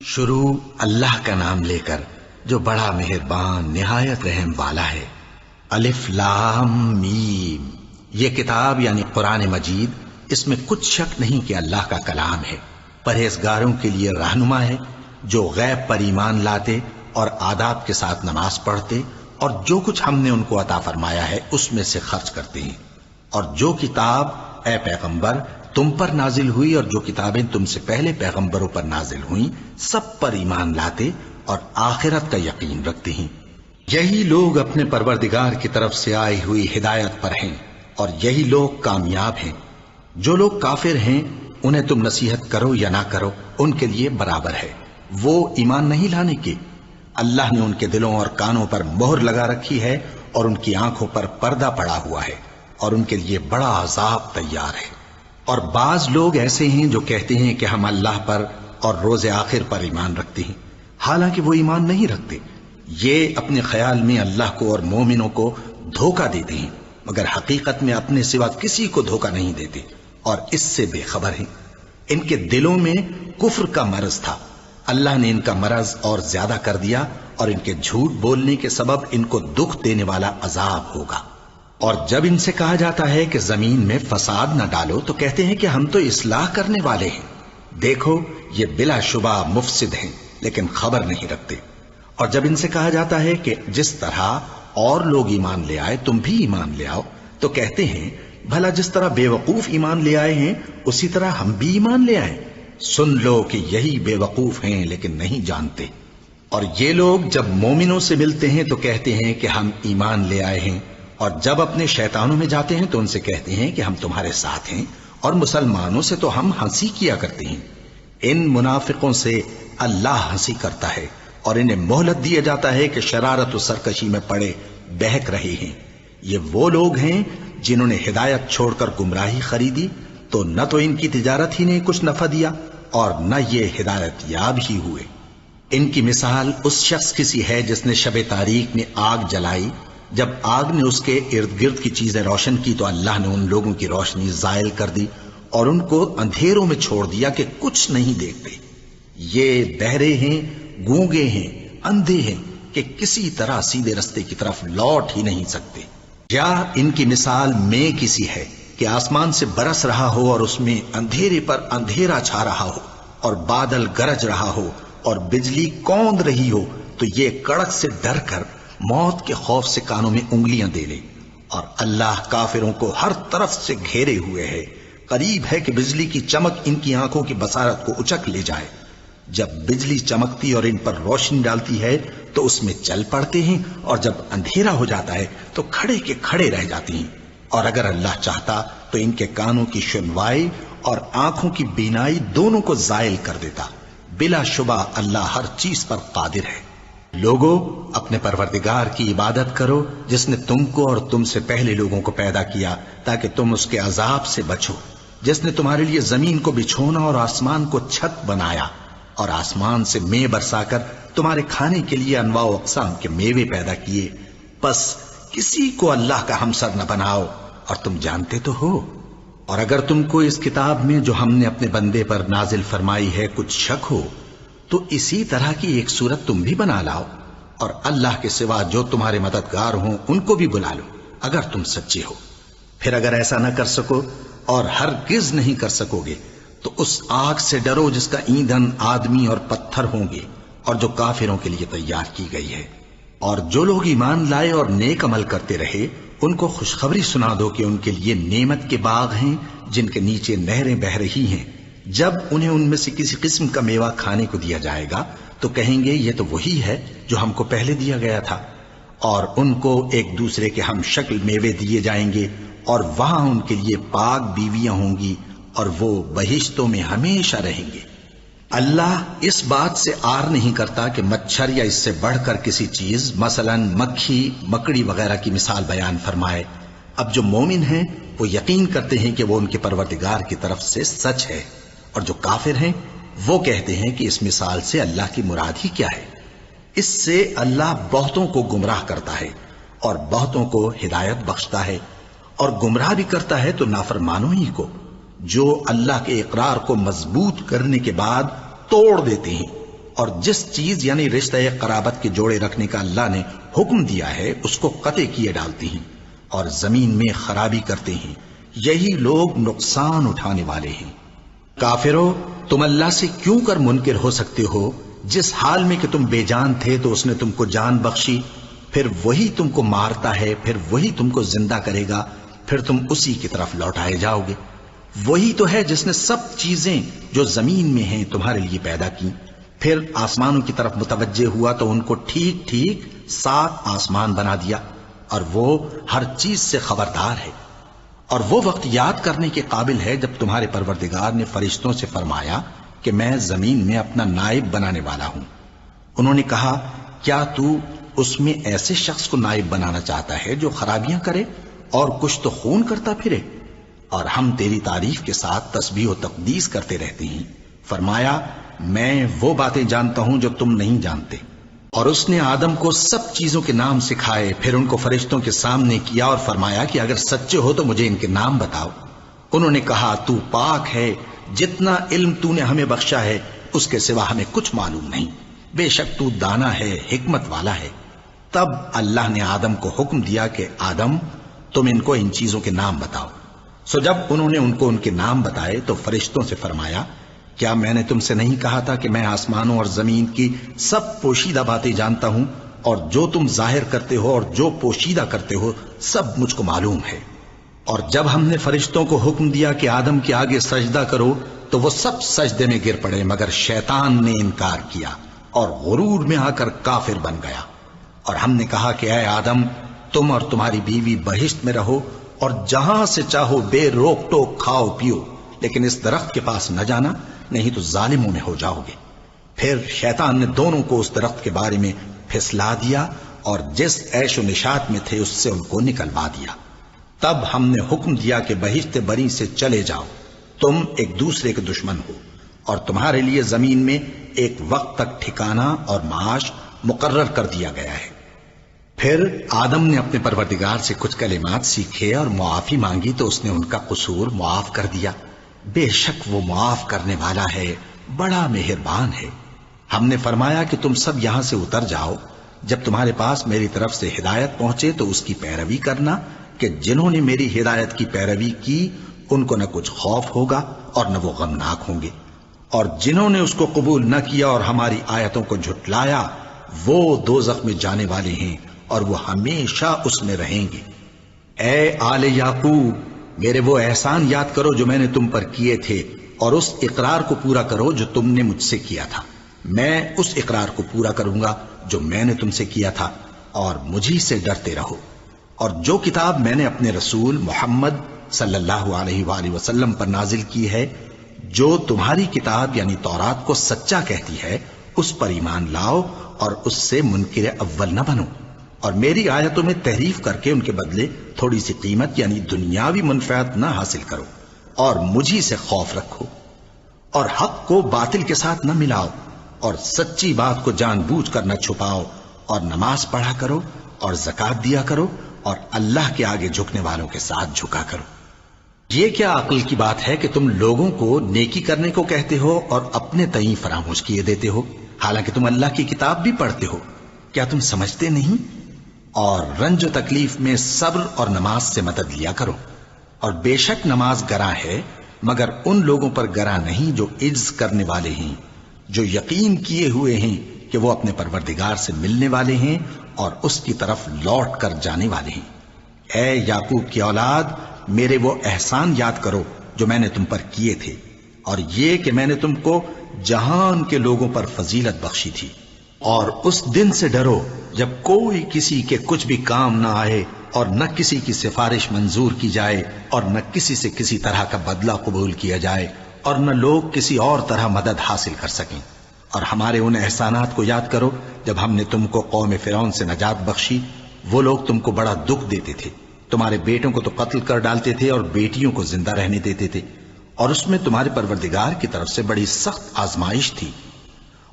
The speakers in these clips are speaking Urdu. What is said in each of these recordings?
شروع اللہ کا نام لے کر جو بڑا مہربان نہایت رحم والا ہے۔ الف لام میم، یہ کتاب یعنی قرآن مجید، اس میں کچھ شک نہیں کہ اللہ کا کلام ہے، پرہیزگاروں کے لیے رہنما ہے جو غیب پر ایمان لاتے اور آداب کے ساتھ نماز پڑھتے اور جو کچھ ہم نے ان کو عطا فرمایا ہے اس میں سے خرچ کرتے ہیں، اور جو کتاب اے پیغمبر تم پر نازل ہوئی اور جو کتابیں تم سے پہلے پیغمبروں پر نازل ہوئیں سب پر ایمان لاتے اور آخرت کا یقین رکھتے ہیں۔ یہی لوگ اپنے پروردگار کی طرف سے آئی ہوئی ہدایت پر ہیں اور یہی لوگ کامیاب ہیں۔ جو لوگ کافر ہیں انہیں تم نصیحت کرو یا نہ کرو ان کے لیے برابر ہے، وہ ایمان نہیں لانے کے۔ اللہ نے ان کے دلوں اور کانوں پر مہر لگا رکھی ہے اور ان کی آنکھوں پر پردہ پڑا ہوا ہے اور ان کے لیے بڑا عذاب تیار ہے۔ اور بعض لوگ ایسے ہیں جو کہتے ہیں کہ ہم اللہ پر اور روز آخر پر ایمان رکھتے ہیں، حالانکہ وہ ایمان نہیں رکھتے۔ یہ اپنے خیال میں اللہ کو اور مومنوں کو دھوکہ دیتے ہیں، مگر حقیقت میں اپنے سوا کسی کو دھوکہ نہیں دیتے اور اس سے بے خبر ہیں۔ ان کے دلوں میں کفر کا مرض تھا، اللہ نے ان کا مرض اور زیادہ کر دیا اور ان کے جھوٹ بولنے کے سبب ان کو دکھ دینے والا عذاب ہوگا۔ اور جب ان سے کہا جاتا ہے کہ زمین میں فساد نہ ڈالو تو کہتے ہیں کہ ہم تو اصلاح کرنے والے ہیں۔ دیکھو یہ بلا شبہ مفسد ہیں لیکن خبر نہیں رکھتے۔ اور جب ان سے کہا جاتا ہے کہ جس طرح اور لوگ ایمان لے آئے تم بھی ایمان لے آؤ تو کہتے ہیں بھلا جس طرح بے وقوف ایمان لے آئے ہیں اسی طرح ہم بھی ایمان لے آئیں۔ سن لو کہ یہی بے وقوف ہیں لیکن نہیں جانتے۔ اور یہ لوگ جب مومنوں سے ملتے ہیں تو کہتے ہیں کہ ہم ایمان لے آئے ہیں، اور جب اپنے شیطانوں میں جاتے ہیں تو ان سے کہتے ہیں کہ ہم تمہارے ساتھ ہیں، اور مسلمانوں سے تو ہم ہنسی کیا کرتے ہیں۔ ان منافقوں سے اللہ ہنسی کرتا ہے اور انہیں مہلت دیا جاتا ہے کہ شرارت و سرکشی میں پڑے بہک رہے ہیں۔ یہ وہ لوگ ہیں جنہوں نے ہدایت چھوڑ کر گمراہی خریدی، تو نہ تو ان کی تجارت ہی نے کچھ نفع دیا اور نہ یہ ہدایت یاب ہی ہوئے۔ ان کی مثال اس شخص کی سی ہے جس نے شب تاریک میں آگ جلائی، جب آگ نے اس کے ارد گرد کی چیزیں روشن کی تو اللہ نے ان لوگوں کی روشنی زائل کر دی اور ان کو اندھیروں میں چھوڑ دیا کہ کچھ نہیں دیکھتے۔ یہ بہرے ہیں، گونگے ہیں، اندھے ہیں کہ کسی طرح سیدھے رستے کی طرف لوٹ ہی نہیں سکتے۔ یا ان کی مثال میں کسی ہے کہ آسمان سے برس رہا ہو اور اس میں اندھیرے پر اندھیرا چھا رہا ہو اور بادل گرج رہا ہو اور بجلی کوند رہی ہو تو یہ کڑک سے ڈر کر موت کے خوف سے کانوں میں انگلیاں دے لے۔ اور اللہ کافروں کو ہر طرف سے گھیرے ہوئے ہے، قریب ہے کہ بجلی کی چمک ان کی آنکھوں کی بصارت کو اچک لے جائے۔ جب بجلی چمکتی اور ان پر روشنی ڈالتی ہے تو اس میں چل پڑتے ہیں، اور جب اندھیرا ہو جاتا ہے تو کھڑے کے کھڑے رہ جاتے ہیں۔ اور اگر اللہ چاہتا تو ان کے کانوں کی سنوائی اور آنکھوں کی بینائی دونوں کو زائل کر دیتا۔ بلا شبہ اللہ ہر چیز پر قادر ہے۔ لوگو اپنے پروردگار کی عبادت کرو جس نے تم کو اور تم سے پہلے لوگوں کو پیدا کیا تاکہ تم اس کے عذاب سے بچو، جس نے تمہارے لیے زمین کو بچھونا اور آسمان کو چھت بنایا اور آسمان سے مے برسا کر تمہارے کھانے کے لیے انواع و اقسام کے میوے پیدا کیے۔ پس کسی کو اللہ کا ہمسر نہ بناؤ اور تم جانتے تو ہو۔ اور اگر تم کو اس کتاب میں جو ہم نے اپنے بندے پر نازل فرمائی ہے کچھ شک ہو تو اسی طرح کی ایک صورت تم بھی بنا لاؤ، اور اللہ کے سوا جو تمہارے مددگار ہوں ان کو بھی بلا لو اگر تم سچے ہو۔ پھر اگر ایسا نہ کر سکو اور ہرگز نہیں کر سکو گے تو اس آگ سے ڈرو جس کا ایندھن آدمی اور پتھر ہوں گے اور جو کافروں کے لیے تیار کی گئی ہے۔ اور جو لوگ ایمان لائے اور نیک عمل کرتے رہے ان کو خوشخبری سنا دو کہ ان کے لیے نعمت کے باغ ہیں جن کے نیچے نہریں بہہ رہی ہیں۔ جب انہیں ان میں سے کسی قسم کا میوہ کھانے کو دیا جائے گا تو کہیں گے یہ تو وہی ہے جو ہم کو پہلے دیا گیا تھا، اور ان کو ایک دوسرے کے ہم شکل میوے دیے جائیں گے اور وہاں ان کے لیے پاک بیویاں ہوں گی اور وہ بہشتوں میں ہمیشہ رہیں گے۔ اللہ اس بات سے آر نہیں کرتا کہ مچھر یا اس سے بڑھ کر کسی چیز مثلا مکھی مکڑی وغیرہ کی مثال بیان فرمائے۔ اب جو مومن ہیں وہ یقین کرتے ہیں کہ وہ ان کے پروردگار کی طرف سے سچ ہے، اور جو کافر ہیں وہ کہتے ہیں کہ اس مثال سے اللہ کی مراد ہی کیا ہے۔ اس سے اللہ بہتوں کو گمراہ کرتا ہے اور بہتوں کو ہدایت بخشتا ہے، اور گمراہ بھی کرتا ہے تو نافرمانوں ہی کو، جو اللہ کے اقرار کو مضبوط کرنے کے بعد توڑ دیتے ہیں۔ اور جس چیز یعنی رشتہ قرابت کے جوڑے رکھنے کا اللہ نے حکم دیا ہے اس کو قطع کیے ڈالتی ہیں اور زمین میں خرابی کرتے ہیں، یہی لوگ نقصان اٹھانے والے ہیں۔ کافرو، تم اللہ سے کیوں کر منکر ہو سکتے ہو؟ جس حال میں کہ تم بے جان تھے تو اس نے تم کو جان بخشی، پھر وہی تم کو مارتا ہے، پھر وہی تم کو زندہ کرے گا، پھر تم اسی کی طرف لوٹائے جاؤ گے۔ وہی تو ہے جس نے سب چیزیں جو زمین میں ہیں تمہارے لیے پیدا کی، پھر آسمانوں کی طرف متوجہ ہوا تو ان کو ٹھیک ٹھیک 7 آسمان بنا دیا، اور وہ ہر چیز سے خبردار ہے۔ اور وہ وقت یاد کرنے کے قابل ہے جب تمہارے پروردگار نے فرشتوں سے فرمایا کہ میں زمین میں اپنا نائب بنانے والا ہوں۔ انہوں نے کہا، کیا تو اس میں ایسے شخص کو نائب بنانا چاہتا ہے جو خرابیاں کرے اور کچھ تو خون کرتا پھرے؟ اور ہم تیری تعریف کے ساتھ تسبیح و تقدیس کرتے رہتے ہیں۔ فرمایا، میں وہ باتیں جانتا ہوں جو تم نہیں جانتے۔ اور اس نے آدم کو سب چیزوں کے نام سکھائے، پھر ان کو فرشتوں کے سامنے کیا اور فرمایا کہ اگر سچے ہو تو مجھے ان کے نام بتاؤ۔ انہوں نے کہا، تو پاک ہے، جتنا علم تو نے ہمیں بخشا ہے اس کے سوا ہمیں کچھ معلوم نہیں، بے شک تو دانا ہے، حکمت والا ہے۔ تب اللہ نے آدم کو حکم دیا کہ آدم، تم ان کو ان چیزوں کے نام بتاؤ۔ سو جب انہوں نے ان کو ان کے نام بتائے تو فرشتوں سے فرمایا، کیا میں نے تم سے نہیں کہا تھا کہ میں آسمانوں اور زمین کی سب پوشیدہ باتیں جانتا ہوں، اور جو تم ظاہر کرتے ہو اور جو پوشیدہ کرتے ہو سب مجھ کو معلوم ہے۔ اور جب ہم نے فرشتوں کو حکم دیا کہ آدم کے آگے سجدہ کرو تو وہ سب سجدے میں گر پڑے، مگر شیطان نے انکار کیا اور غرور میں آ کر کافر بن گیا۔ اور ہم نے کہا کہ اے آدم، تم اور تمہاری بیوی بہشت میں رہو اور جہاں سے چاہو بے روک ٹوک کھاؤ پیو، لیکن اس درخت کے پاس نہ جانا، نہیں تو ظالموں میں ہو جاؤ گے۔ پھر شیطان نے دونوں کو اس درخت کے بارے میں پھسلا دیا اور جس عیش و نشاط میں تھے اس سے ان کو نکلوا دیا۔ تب ہم نے حکم دیا کہ بہشت بری سے چلے جاؤ، تم ایک دوسرے کے دشمن ہو، اور تمہارے لیے زمین میں ایک وقت تک ٹھکانہ اور معاش مقرر کر دیا گیا ہے۔ پھر آدم نے اپنے پروردگار سے کچھ کلمات سیکھے اور معافی مانگی تو اس نے ان کا قصور معاف کر دیا۔ بے شک وہ معاف کرنے والا ہے، بڑا مہربان ہے۔ ہم نے فرمایا کہ تم سب یہاں سے اتر جاؤ، جب تمہارے پاس میری طرف سے ہدایت پہنچے تو اس کی پیروی کرنا، کہ جنہوں نے میری ہدایت کی پیروی کی ان کو نہ کچھ خوف ہوگا اور نہ وہ غمناک ہوں گے، اور جنہوں نے اس کو قبول نہ کیا اور ہماری آیتوں کو جھٹلایا وہ دوزخ میں جانے والے ہیں اور وہ ہمیشہ اس میں رہیں گے۔ اے آل یعقوب، میرے وہ احسان یاد کرو جو میں نے تم پر کیے تھے، اور اس اقرار کو پورا کرو جو تم نے مجھ سے کیا تھا۔ میں اس اقرار کو پورا کروں گا جو میں نے تم سے کیا تھا، اور مجھی سے ڈرتے رہو۔ اور جو کتاب میں نے اپنے رسول محمد صلی اللہ علیہ وآلہ وسلم پر نازل کی ہے، جو تمہاری کتاب یعنی تورات کو سچا کہتی ہے، اس پر ایمان لاؤ اور اس سے منکر اول نہ بنو، اور میری آیتوں میں تحریف کر کے ان کے بدلے تھوڑی سی قیمت یعنی دنیاوی منفعت نہ حاصل کرو، اور مجھی سے خوف رکھو، اور حق کو باطل کے ساتھ نہ ملاؤ، اور سچی بات کو جان بوجھ کر نہ چھپاؤ، اور نماز پڑھا کرو اور زکوٰۃ دیا کرو، اور اللہ کے آگے جھکنے والوں کے ساتھ جھکا کرو۔ یہ کیا عقل کی بات ہے کہ تم لوگوں کو نیکی کرنے کو کہتے ہو اور اپنے تئیں فراموش کیے دیتے ہو، حالانکہ تم اللہ کی کتاب بھی پڑھتے ہو؟ کیا تم سمجھتے نہیں؟ اور رنج و تکلیف میں صبر اور نماز سے مدد لیا کرو، اور بے شک نماز گراں ہے، مگر ان لوگوں پر گراں نہیں جو عجز کرنے والے ہیں، جو یقین کیے ہوئے ہیں کہ وہ اپنے پروردگار سے ملنے والے ہیں اور اس کی طرف لوٹ کر جانے والے ہیں۔ اے یعقوب کی اولاد، میرے وہ احسان یاد کرو جو میں نے تم پر کیے تھے، اور یہ کہ میں نے تم کو جہان کے لوگوں پر فضیلت بخشی تھی۔ اور اس دن سے ڈرو جب کوئی کسی کے کچھ بھی کام نہ آئے، اور نہ کسی کی سفارش منظور کی جائے، اور نہ کسی سے کسی طرح کا بدلہ قبول کیا جائے، اور نہ لوگ کسی اور طرح مدد حاصل کر سکیں۔ اور ہمارے ان احسانات کو یاد کرو جب ہم نے تم کو قوم فرعون سے نجات بخشی۔ وہ لوگ تم کو بڑا دکھ دیتے تھے، تمہارے بیٹوں کو تو قتل کر ڈالتے تھے اور بیٹیوں کو زندہ رہنے دیتے تھے، اور اس میں تمہارے پروردگار کی طرف سے بڑی سخت آزمائش تھی۔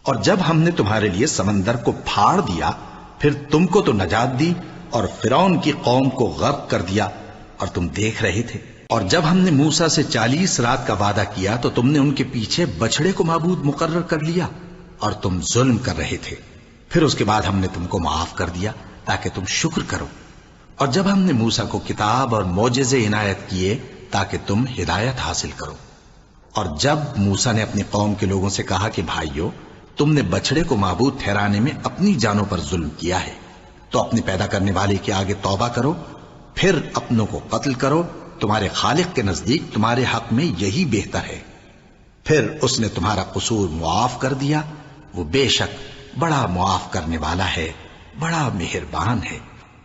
اور جب ہم نے تمہارے لیے سمندر کو پھاڑ دیا، پھر تم کو تو نجات دی اور فرعون کی قوم کو غرق کر دیا، اور تم دیکھ رہے تھے۔ اور جب ہم نے موسیٰ سے 40 رات کا وعدہ کیا تو تم نے ان کے پیچھے بچڑے کو معبود مقرر کر لیا، اور تم ظلم کر رہے تھے، پھر اس کے بعد ہم نے تم کو معاف کر دیا تاکہ تم شکر کرو، اور جب ہم نے موسیٰ کو کتاب اور معجزے عنایت کیے تاکہ تم ہدایت حاصل کرو۔ اور جب موسیٰ نے اپنی قوم کے لوگوں سے کہا کہ بھائیو، تم نے بچڑے کو معبود ٹھہرانے میں اپنی جانوں پر ظلم کیا ہے، تو اپنے پیدا کرنے والے کے آگے توبہ کرو، پھر اپنوں کو قتل کرو، تمہارے خالق کے نزدیک تمہارے حق میں یہی بہتر ہے۔ پھر اس نے تمہارا قصور معاف کر دیا، وہ بے شک بڑا معاف کرنے والا ہے، بڑا مہربان ہے۔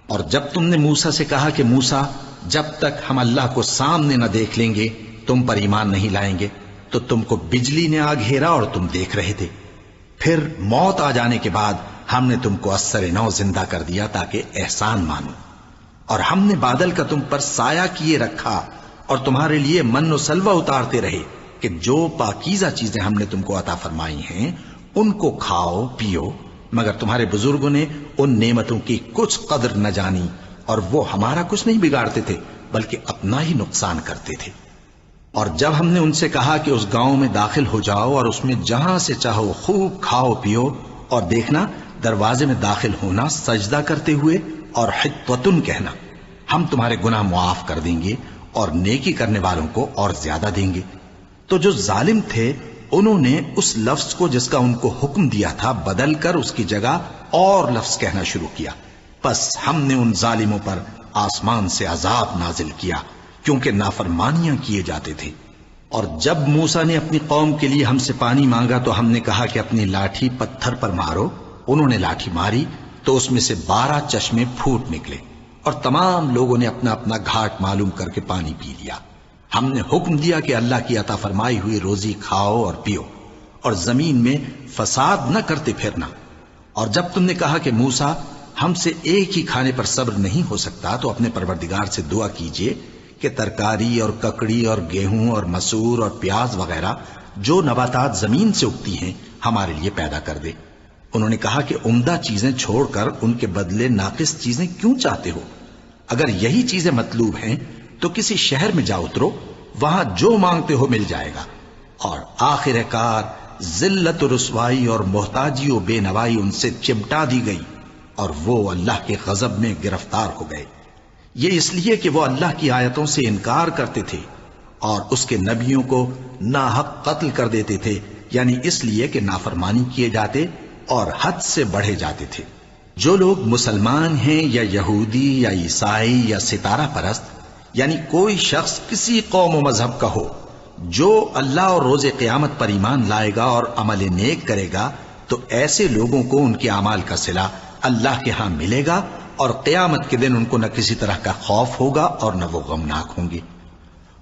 اور جب تم نے موسیٰ سے کہا کہ موسیٰ، جب تک ہم اللہ کو سامنے نہ دیکھ لیں گے تم پر ایمان نہیں لائیں گے، تو تم کو بجلی نے آ گھیرا اور تم دیکھ رہے تھے، پھر موت آ جانے کے بعد ہم نے تم کو اثر نو زندہ کر دیا تاکہ احسان مانو، اور ہم نے بادل کا تم پر سایہ کیے رکھا اور تمہارے لیے من و سلوہ اتارتے رہے کہ جو پاکیزہ چیزیں ہم نے تم کو عطا فرمائی ہیں ان کو کھاؤ پیو، مگر تمہارے بزرگوں نے ان نعمتوں کی کچھ قدر نہ جانی، اور وہ ہمارا کچھ نہیں بگاڑتے تھے بلکہ اپنا ہی نقصان کرتے تھے۔ اور جب ہم نے ان سے کہا کہ اس گاؤں میں داخل ہو جاؤ اور اس میں جہاں سے چاہو خوب کھاؤ پیو، اور دیکھنا دروازے میں داخل ہونا سجدہ کرتے ہوئے اور حطوتن کہنا، ہم تمہارے گناہ معاف کر دیں گے اور نیکی کرنے والوں کو اور زیادہ دیں گے، تو جو ظالم تھے انہوں نے اس لفظ کو جس کا ان کو حکم دیا تھا بدل کر اس کی جگہ اور لفظ کہنا شروع کیا، پس ہم نے ان ظالموں پر آسمان سے عذاب نازل کیا کیونکہ نافرمانیاں کیے جاتے تھے۔ اور جب موسیٰ نے اپنی قوم کے لیے ہم سے پانی مانگا تو ہم نے کہا کہ اپنی لاٹھی پتھر پر مارو، انہوں نے لاٹھی ماری تو اس میں سے 12 چشمے پھوٹ نکلے، اور تمام لوگوں نے اپنا اپنا گھاٹ معلوم کر کے پانی پی لیا۔ ہم نے حکم دیا کہ اللہ کی عطا فرمائی ہوئی روزی کھاؤ اور پیو، اور زمین میں فساد نہ کرتے پھرنا۔ اور جب تم نے کہا کہ موسیٰ، ہم سے ایک ہی کھانے پر صبر نہیں ہو سکتا، تو اپنے پروردگار سے دعا کیجئے کہ ترکاری اور ککڑی اور گیہوں اور مسور اور پیاز وغیرہ جو نباتات زمین سے اگتی ہیں ہمارے لیے پیدا کر دے۔ انہوں نے کہا کہ عمدہ چیزیں چھوڑ کر ان کے بدلے ناقص چیزیں کیوں چاہتے ہو؟ اگر یہی چیزیں مطلوب ہیں تو کسی شہر میں جا اترو، وہاں جو مانگتے ہو مل جائے گا۔ اور آخر کار ذلت و رسوائی اور محتاجی و بے نوائی ان سے چمٹا دی گئی، اور وہ اللہ کے غضب میں گرفتار ہو گئے، یہ اس لیے کہ وہ اللہ کی آیتوں سے انکار کرتے تھے اور اس کے نبیوں کو ناحق قتل کر دیتے تھے، یعنی اس لیے کہ نافرمانی کیے جاتے اور حد سے بڑھے جاتے تھے۔ جو لوگ مسلمان ہیں یا یہودی یا عیسائی یا ستارہ پرست، یعنی کوئی شخص کسی قوم و مذہب کا ہو، جو اللہ اور روز قیامت پر ایمان لائے گا اور عمل نیک کرے گا، تو ایسے لوگوں کو ان کے اعمال کا صلہ اللہ کے ہاں ملے گا، اور قیامت کے دن ان کو نہ کسی طرح کا خوف ہوگا اور نہ وہ غمناک ہوں گے۔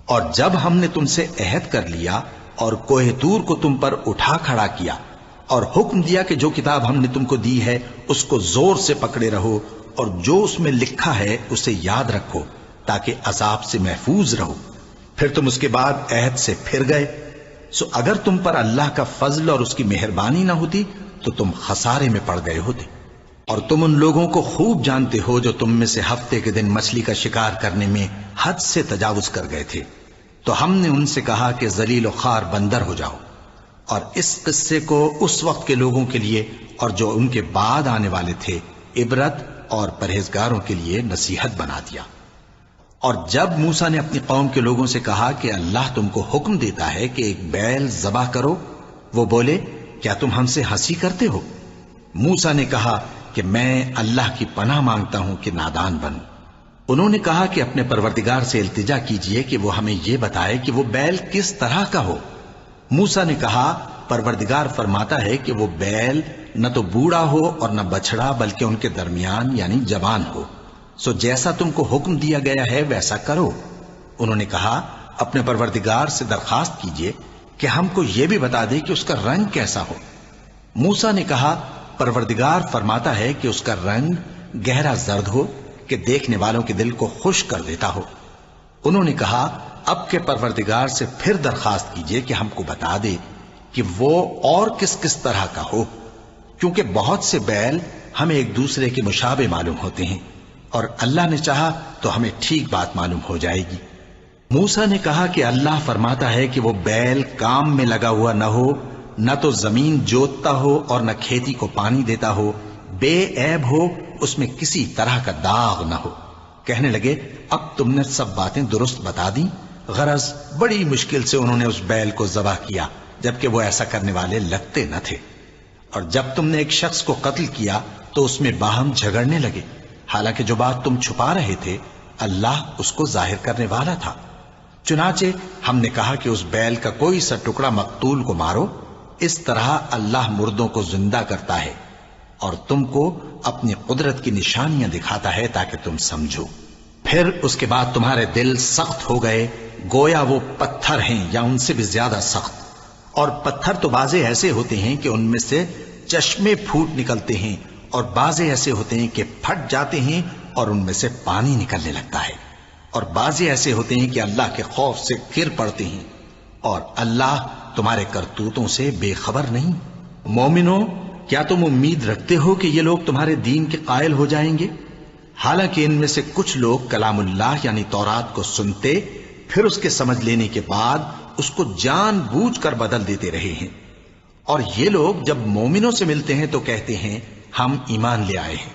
اور جب ہم نے تم سے عہد کر لیا اور کوہ طور کو تم پر اٹھا کھڑا کیا اور حکم دیا کہ جو کتاب ہم نے تم کو دی ہے اس کو زور سے پکڑے رہو، اور جو اس میں لکھا ہے اسے یاد رکھو تاکہ عذاب سے محفوظ رہو، پھر تم اس کے بعد عہد سے پھر گئے، سو اگر تم پر اللہ کا فضل اور اس کی مہربانی نہ ہوتی تو تم خسارے میں پڑ گئے ہوتے۔ اور تم ان لوگوں کو خوب جانتے ہو جو تم میں سے ہفتے کے دن مچھلی کا شکار کرنے میں حد سے تجاوز کر گئے تھے، تو ہم نے ان سے کہا کہ ذلیل و خوار بندر ہو جاؤ، اور اس قصے کو اس وقت کے لوگوں کے لیے اور جو ان کے بعد آنے والے تھے عبرت اور پرہیزگاروں کے لیے نصیحت بنا دیا۔ اور جب موسیٰ نے اپنی قوم کے لوگوں سے کہا کہ اللہ تم کو حکم دیتا ہے کہ ایک بیل ذبح کرو، وہ بولے کیا تم ہم سے ہنسی کرتے ہو؟ موسیٰ نے کہا کہ میں اللہ کی پناہ مانگتا ہوں کہ نادان بنوں۔ انہوں نے کہا کہ اپنے پروردگار سے التجا کیجئے کہ وہ ہمیں یہ بتائے کہ وہ بیل کس طرح کا ہو۔ موسیٰ نے کہا پروردگار فرماتا ہے کہ وہ بیل نہ تو بوڑھا ہو اور نہ بچڑا بلکہ ان کے درمیان یعنی جوان ہو، سو جیسا تم کو حکم دیا گیا ہے ویسا کرو۔ انہوں نے کہا اپنے پروردگار سے درخواست کیجئے کہ ہم کو یہ بھی بتا دے کہ اس کا رنگ کیسا ہو۔ موسیٰ نے کہا پروردگار فرماتا ہے کہ اس کا رنگ گہرا زرد ہو کہ دیکھنے والوں کے دل کو خوش کر دیتا ہو۔ انہوں نے کہا اب کے پروردگار سے پھر درخواست کیجئے کہ ہم کو بتا دے کہ وہ اور کس کس طرح کا ہو، کیونکہ بہت سے بیل ہمیں ایک دوسرے کے مشابہ معلوم ہوتے ہیں، اور اللہ نے چاہا تو ہمیں ٹھیک بات معلوم ہو جائے گی۔ موسیٰ نے کہا کہ اللہ فرماتا ہے کہ وہ بیل کام میں لگا ہوا نہ ہو نہ تو زمین جوتتا ہو اور نہ کھیتی کو پانی دیتا ہو، بے عیب ہو، اس میں کسی طرح کا داغ نہ ہو۔ کہنے لگے اب تم نے سب باتیں درست بتا دیں۔ غرض بڑی مشکل سے انہوں نے اس بیل کو ذبح کیا، جبکہ وہ ایسا کرنے والے لگتے نہ تھے۔ اور جب تم نے ایک شخص کو قتل کیا تو اس میں باہم جھگڑنے لگے، حالانکہ جو بات تم چھپا رہے تھے اللہ اس کو ظاہر کرنے والا تھا۔ چنانچہ ہم نے کہا کہ اس بیل کا کوئی سا ٹکڑا مقتول کو مارو، اس طرح اللہ مردوں کو زندہ کرتا ہے اور تم کو اپنی قدرت کی نشانیاں دکھاتا ہے تاکہ تم سمجھو۔ پھر اس کے بعد تمہارے دل سخت ہو گئے، گویا وہ پتھر ہیں یا ان سے بھی زیادہ سخت۔ اور پتھر تو بعضے ایسے ہوتے ہیں کہ ان میں سے چشمے پھوٹ نکلتے ہیں، اور بعضے ایسے ہوتے ہیں کہ پھٹ جاتے ہیں اور ان میں سے پانی نکلنے لگتا ہے، اور بعضے ایسے ہوتے ہیں کہ اللہ کے خوف سے گر پڑتے ہیں، اور اللہ تمہارے کرتوتوں سے بے خبر نہیں۔ مومنو، کیا تم امید رکھتے ہو کہ یہ لوگ تمہارے دین کے قائل ہو جائیں گے؟ حالانکہ ان میں سے کچھ لوگ کلام اللہ یعنی تورات کو سنتے، پھر اس کے سمجھ لینے کے بعد اس کو جان بوجھ کر بدل دیتے رہے ہیں۔ اور یہ لوگ جب مومنوں سے ملتے ہیں تو کہتے ہیں ہم ایمان لے آئے ہیں،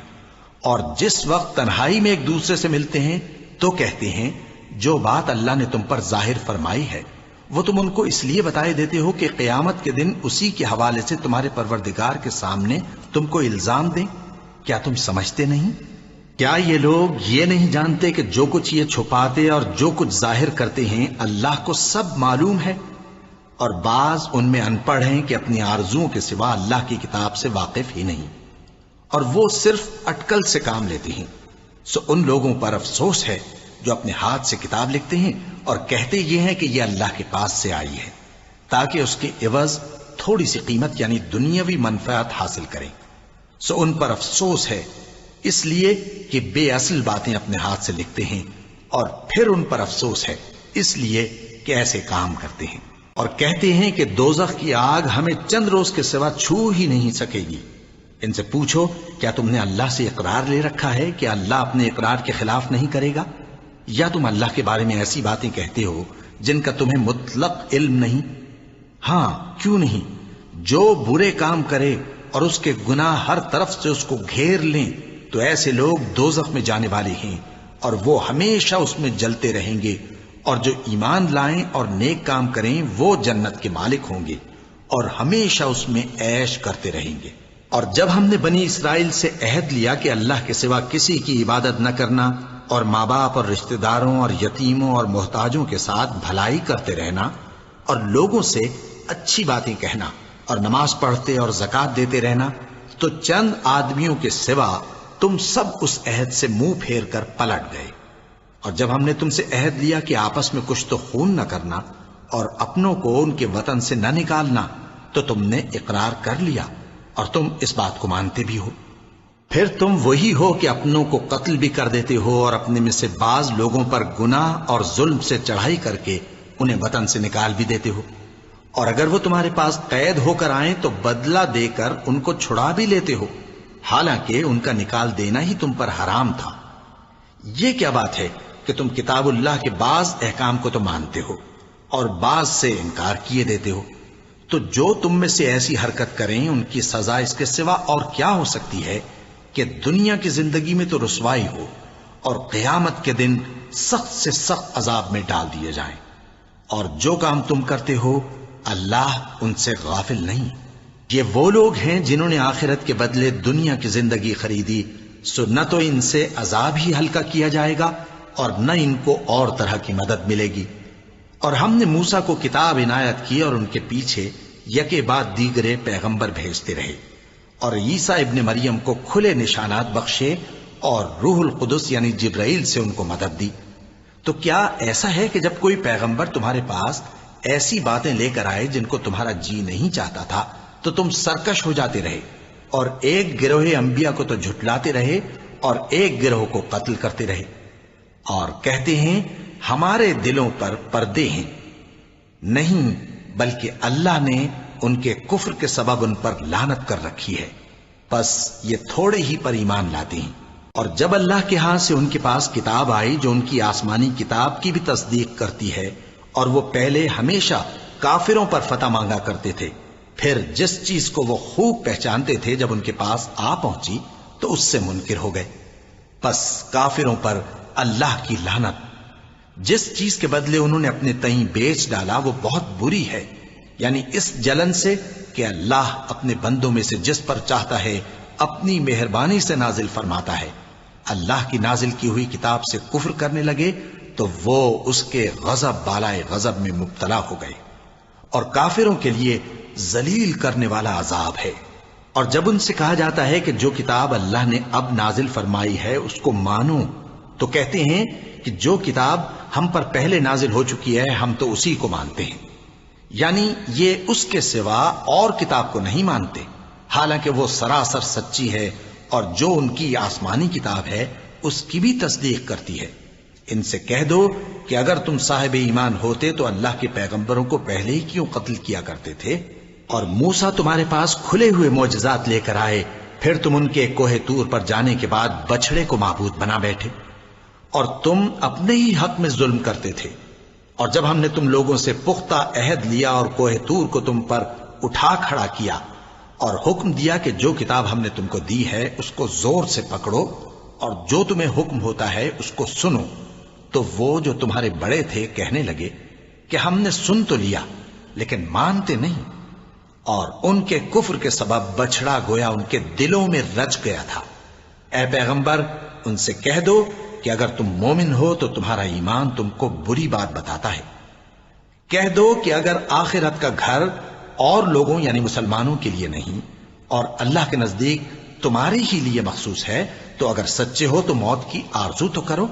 اور جس وقت تنہائی میں ایک دوسرے سے ملتے ہیں تو کہتے ہیں جو بات اللہ نے تم پر ظاہر فرمائی ہے وہ تم ان کو اس لیے بتائے دیتے ہو کہ قیامت کے دن اسی کے حوالے سے تمہارے پروردگار کے سامنے تم کو الزام دیں۔ کیا تم سمجھتے نہیں؟ کیا یہ لوگ یہ نہیں جانتے کہ جو کچھ یہ چھپاتے اور جو کچھ ظاہر کرتے ہیں اللہ کو سب معلوم ہے؟ اور بعض ان میں ان پڑھ ہیں کہ اپنی آرزوؤں کے سوا اللہ کی کتاب سے واقف ہی نہیں، اور وہ صرف اٹکل سے کام لیتے ہیں۔ سو ان لوگوں پر افسوس ہے جو اپنے ہاتھ سے کتاب لکھتے ہیں اور کہتے یہ ہیں کہ یہ اللہ کے پاس سے آئی ہے، تاکہ اس کے عوض تھوڑی سی قیمت یعنی دنیاوی منفعت حاصل کریں۔ سو ان پر افسوس ہے اس لیے کہ بے اصل باتیں اپنے ہاتھ سے لکھتے ہیں، اور پھر ان پر افسوس ہے اس لیے کہ ایسے کام کرتے ہیں، اور کہتے ہیں کہ دوزخ کی آگ ہمیں چند روز کے سوا چھو ہی نہیں سکے گی۔ ان سے پوچھو کیا تم نے اللہ سے اقرار لے رکھا ہے کہ اللہ اپنے اقرار کے خلاف نہیں کرے گا؟ یا تم اللہ کے بارے میں ایسی باتیں کہتے ہو جن کا تمہیں مطلق علم نہیں؟ ہاں کیوں نہیں، جو برے کام کرے اور اس کے گناہ ہر طرف سے اس کو گھیر لیں تو ایسے لوگ دوزخ میں جانے والے ہیں، اور وہ ہمیشہ اس میں جلتے رہیں گے، اور جو ایمان لائیں اور نیک کام کریں وہ جنت کے مالک ہوں گے اور ہمیشہ اس میں عیش کرتے رہیں گے۔ اور جب ہم نے بنی اسرائیل سے عہد لیا کہ اللہ کے سوا کسی کی عبادت نہ کرنا، اور ماں باپ اور رشتہ داروں اور یتیموں اور محتاجوں کے ساتھ بھلائی کرتے رہنا، اور لوگوں سے اچھی باتیں کہنا، اور نماز پڑھتے اور زکوٰۃ دیتے رہنا، تو چند آدمیوں کے سوا تم سب اس عہد سے منہ پھیر کر پلٹ گئے۔ اور جب ہم نے تم سے عہد لیا کہ آپس میں کچھ تو خون نہ کرنا اور اپنوں کو ان کے وطن سے نہ نکالنا، تو تم نے اقرار کر لیا اور تم اس بات کو مانتے بھی ہو۔ پھر تم وہی ہو کہ اپنوں کو قتل بھی کر دیتے ہو، اور اپنے میں سے بعض لوگوں پر گناہ اور ظلم سے چڑھائی کر کے انہیں وطن سے نکال بھی دیتے ہو، اور اگر وہ تمہارے پاس قید ہو کر آئیں تو بدلہ دے کر ان کو چھڑا بھی لیتے ہو، حالانکہ ان کا نکال دینا ہی تم پر حرام تھا۔ یہ کیا بات ہے کہ تم کتاب اللہ کے بعض احکام کو تو مانتے ہو اور بعض سے انکار کیے دیتے ہو؟ تو جو تم میں سے ایسی حرکت کریں ان کی سزا اس کے سوا اور کیا ہو سکتی ہے کہ دنیا کی زندگی میں تو رسوائی ہو اور قیامت کے دن سخت سے سخت عذاب میں ڈال دیے جائیں۔ اور جو کام تم کرتے ہو اللہ ان سے غافل نہیں۔ یہ وہ لوگ ہیں جنہوں نے آخرت کے بدلے دنیا کی زندگی خریدی، سو نہ تو ان سے عذاب ہی ہلکا کیا جائے گا اور نہ ان کو اور طرح کی مدد ملے گی۔ اور ہم نے موسیٰ کو کتاب عنایت کی اور ان کے پیچھے یکے بعد دیگرے پیغمبر بھیجتے رہے، اور عیسیٰ ابن مریم کو کھلے نشانات بخشے اور روح القدس یعنی جبرائیل سے ان کو مدد دی۔ تو کیا ایسا ہے کہ جب کوئی پیغمبر تمہارے پاس ایسی باتیں لے کر آئے جن کو تمہارا جی نہیں چاہتا تھا تو تم سرکش ہو جاتے رہے، اور ایک گروہ انبیاء کو تو جھٹلاتے رہے اور ایک گروہ کو قتل کرتے رہے، اور کہتے ہیں ہمارے دلوں پر پردے ہیں؟ نہیں، بلکہ اللہ نے ان کے کفر کے سبب ان پر لعنت کر رکھی ہے، بس یہ تھوڑے ہی پر ایمان لاتے ہیں۔ اور جب اللہ کے ہاں سے ان کے پاس کتاب آئی جو ان کی آسمانی کتاب کی بھی تصدیق کرتی ہے، اور وہ پہلے ہمیشہ کافروں پر فتح مانگا کرتے تھے، پھر جس چیز کو وہ خوب پہچانتے تھے جب ان کے پاس آ پہنچی تو اس سے منکر ہو گئے۔ پس کافروں پر اللہ کی لعنت۔ جس چیز کے بدلے انہوں نے اپنے تئیں بیچ ڈالا وہ بہت بری ہے، یعنی اس جلن سے کہ اللہ اپنے بندوں میں سے جس پر چاہتا ہے اپنی مہربانی سے نازل فرماتا ہے۔ اللہ کی نازل کی ہوئی کتاب سے کفر کرنے لگے تو وہ اس کے غضب بالائے غضب میں مبتلا ہو گئے، اور کافروں کے لیے ذلیل کرنے والا عذاب ہے۔ اور جب ان سے کہا جاتا ہے کہ جو کتاب اللہ نے اب نازل فرمائی ہے اس کو مانو، تو کہتے ہیں کہ جو کتاب ہم پر پہلے نازل ہو چکی ہے ہم تو اسی کو مانتے ہیں، یعنی یہ اس کے سوا اور کتاب کو نہیں مانتے، حالانکہ وہ سراسر سچی ہے، اور جو ان کی آسمانی کتاب ہے اس کی بھی تصدیق کرتی ہے۔ ان سے کہہ دو کہ اگر تم صاحب ایمان ہوتے تو اللہ کے پیغمبروں کو پہلے ہی کیوں قتل کیا کرتے تھے؟ اور موسیٰ تمہارے پاس کھلے ہوئے معجزات لے کر آئے، پھر تم ان کے کوہ طور پر جانے کے بعد بچڑے کو معبود بنا بیٹھے، اور تم اپنے ہی حق میں ظلم کرتے تھے۔ اور جب ہم نے تم لوگوں سے پختہ عہد لیا اور کوہ طور کو تم پر اٹھا کھڑا کیا اور حکم دیا کہ جو کتاب ہم نے تم کو دی ہے اس کو زور سے پکڑو اور جو تمہیں حکم ہوتا ہے اس کو سنو، تو وہ جو تمہارے بڑے تھے کہنے لگے کہ ہم نے سن تو لیا لیکن مانتے نہیں، اور ان کے کفر کے سبب بچڑا گویا ان کے دلوں میں رچ گیا تھا۔ اے پیغمبر ان سے کہہ دو کہ اگر تم مومن ہو تو تمہارا ایمان تم کو بری بات بتاتا ہے۔ کہہ دو کہ اگر آخرت کا گھر اور لوگوں یعنی مسلمانوں کے لیے نہیں اور اللہ کے نزدیک تمہارے ہی لیے مخصوص ہے تو اگر سچے ہو تو موت کی آرزو تو کرو،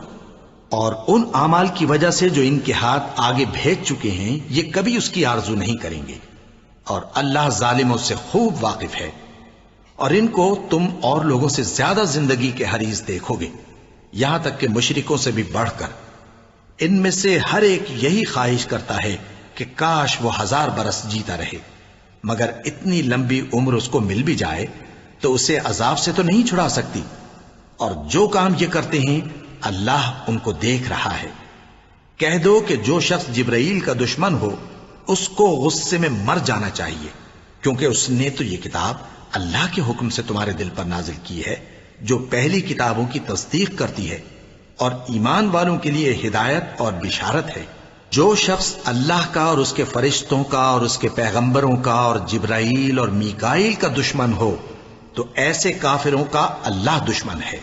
اور ان اعمال کی وجہ سے جو ان کے ہاتھ آگے بھیج چکے ہیں یہ کبھی اس کی آرزو نہیں کریں گے، اور اللہ ظالموں سے خوب واقف ہے۔ اور ان کو تم اور لوگوں سے زیادہ زندگی کے حریص دیکھو گے، یہاں تک کہ مشرکوں سے بھی بڑھ کر۔ ان میں سے ہر ایک یہی خواہش کرتا ہے کہ کاش وہ 1000 برس جیتا رہے، مگر اتنی لمبی عمر اس کو مل بھی جائے تو اسے عذاب سے تو نہیں چھڑا سکتی، اور جو کام یہ کرتے ہیں اللہ ان کو دیکھ رہا ہے۔ کہہ دو کہ جو شخص جبرائیل کا دشمن ہو اس کو غصے میں مر جانا چاہیے، کیونکہ اس نے تو یہ کتاب اللہ کے حکم سے تمہارے دل پر نازل کی ہے جو پہلی کتابوں کی تصدیق کرتی ہے، اور ایمان والوں کے لیے ہدایت اور بشارت ہے۔ جو شخص اللہ کا اور اس کے فرشتوں کا اور اس کے پیغمبروں کا اور جبرائیل اور میکائیل کا دشمن ہو تو ایسے کافروں کا اللہ دشمن ہے۔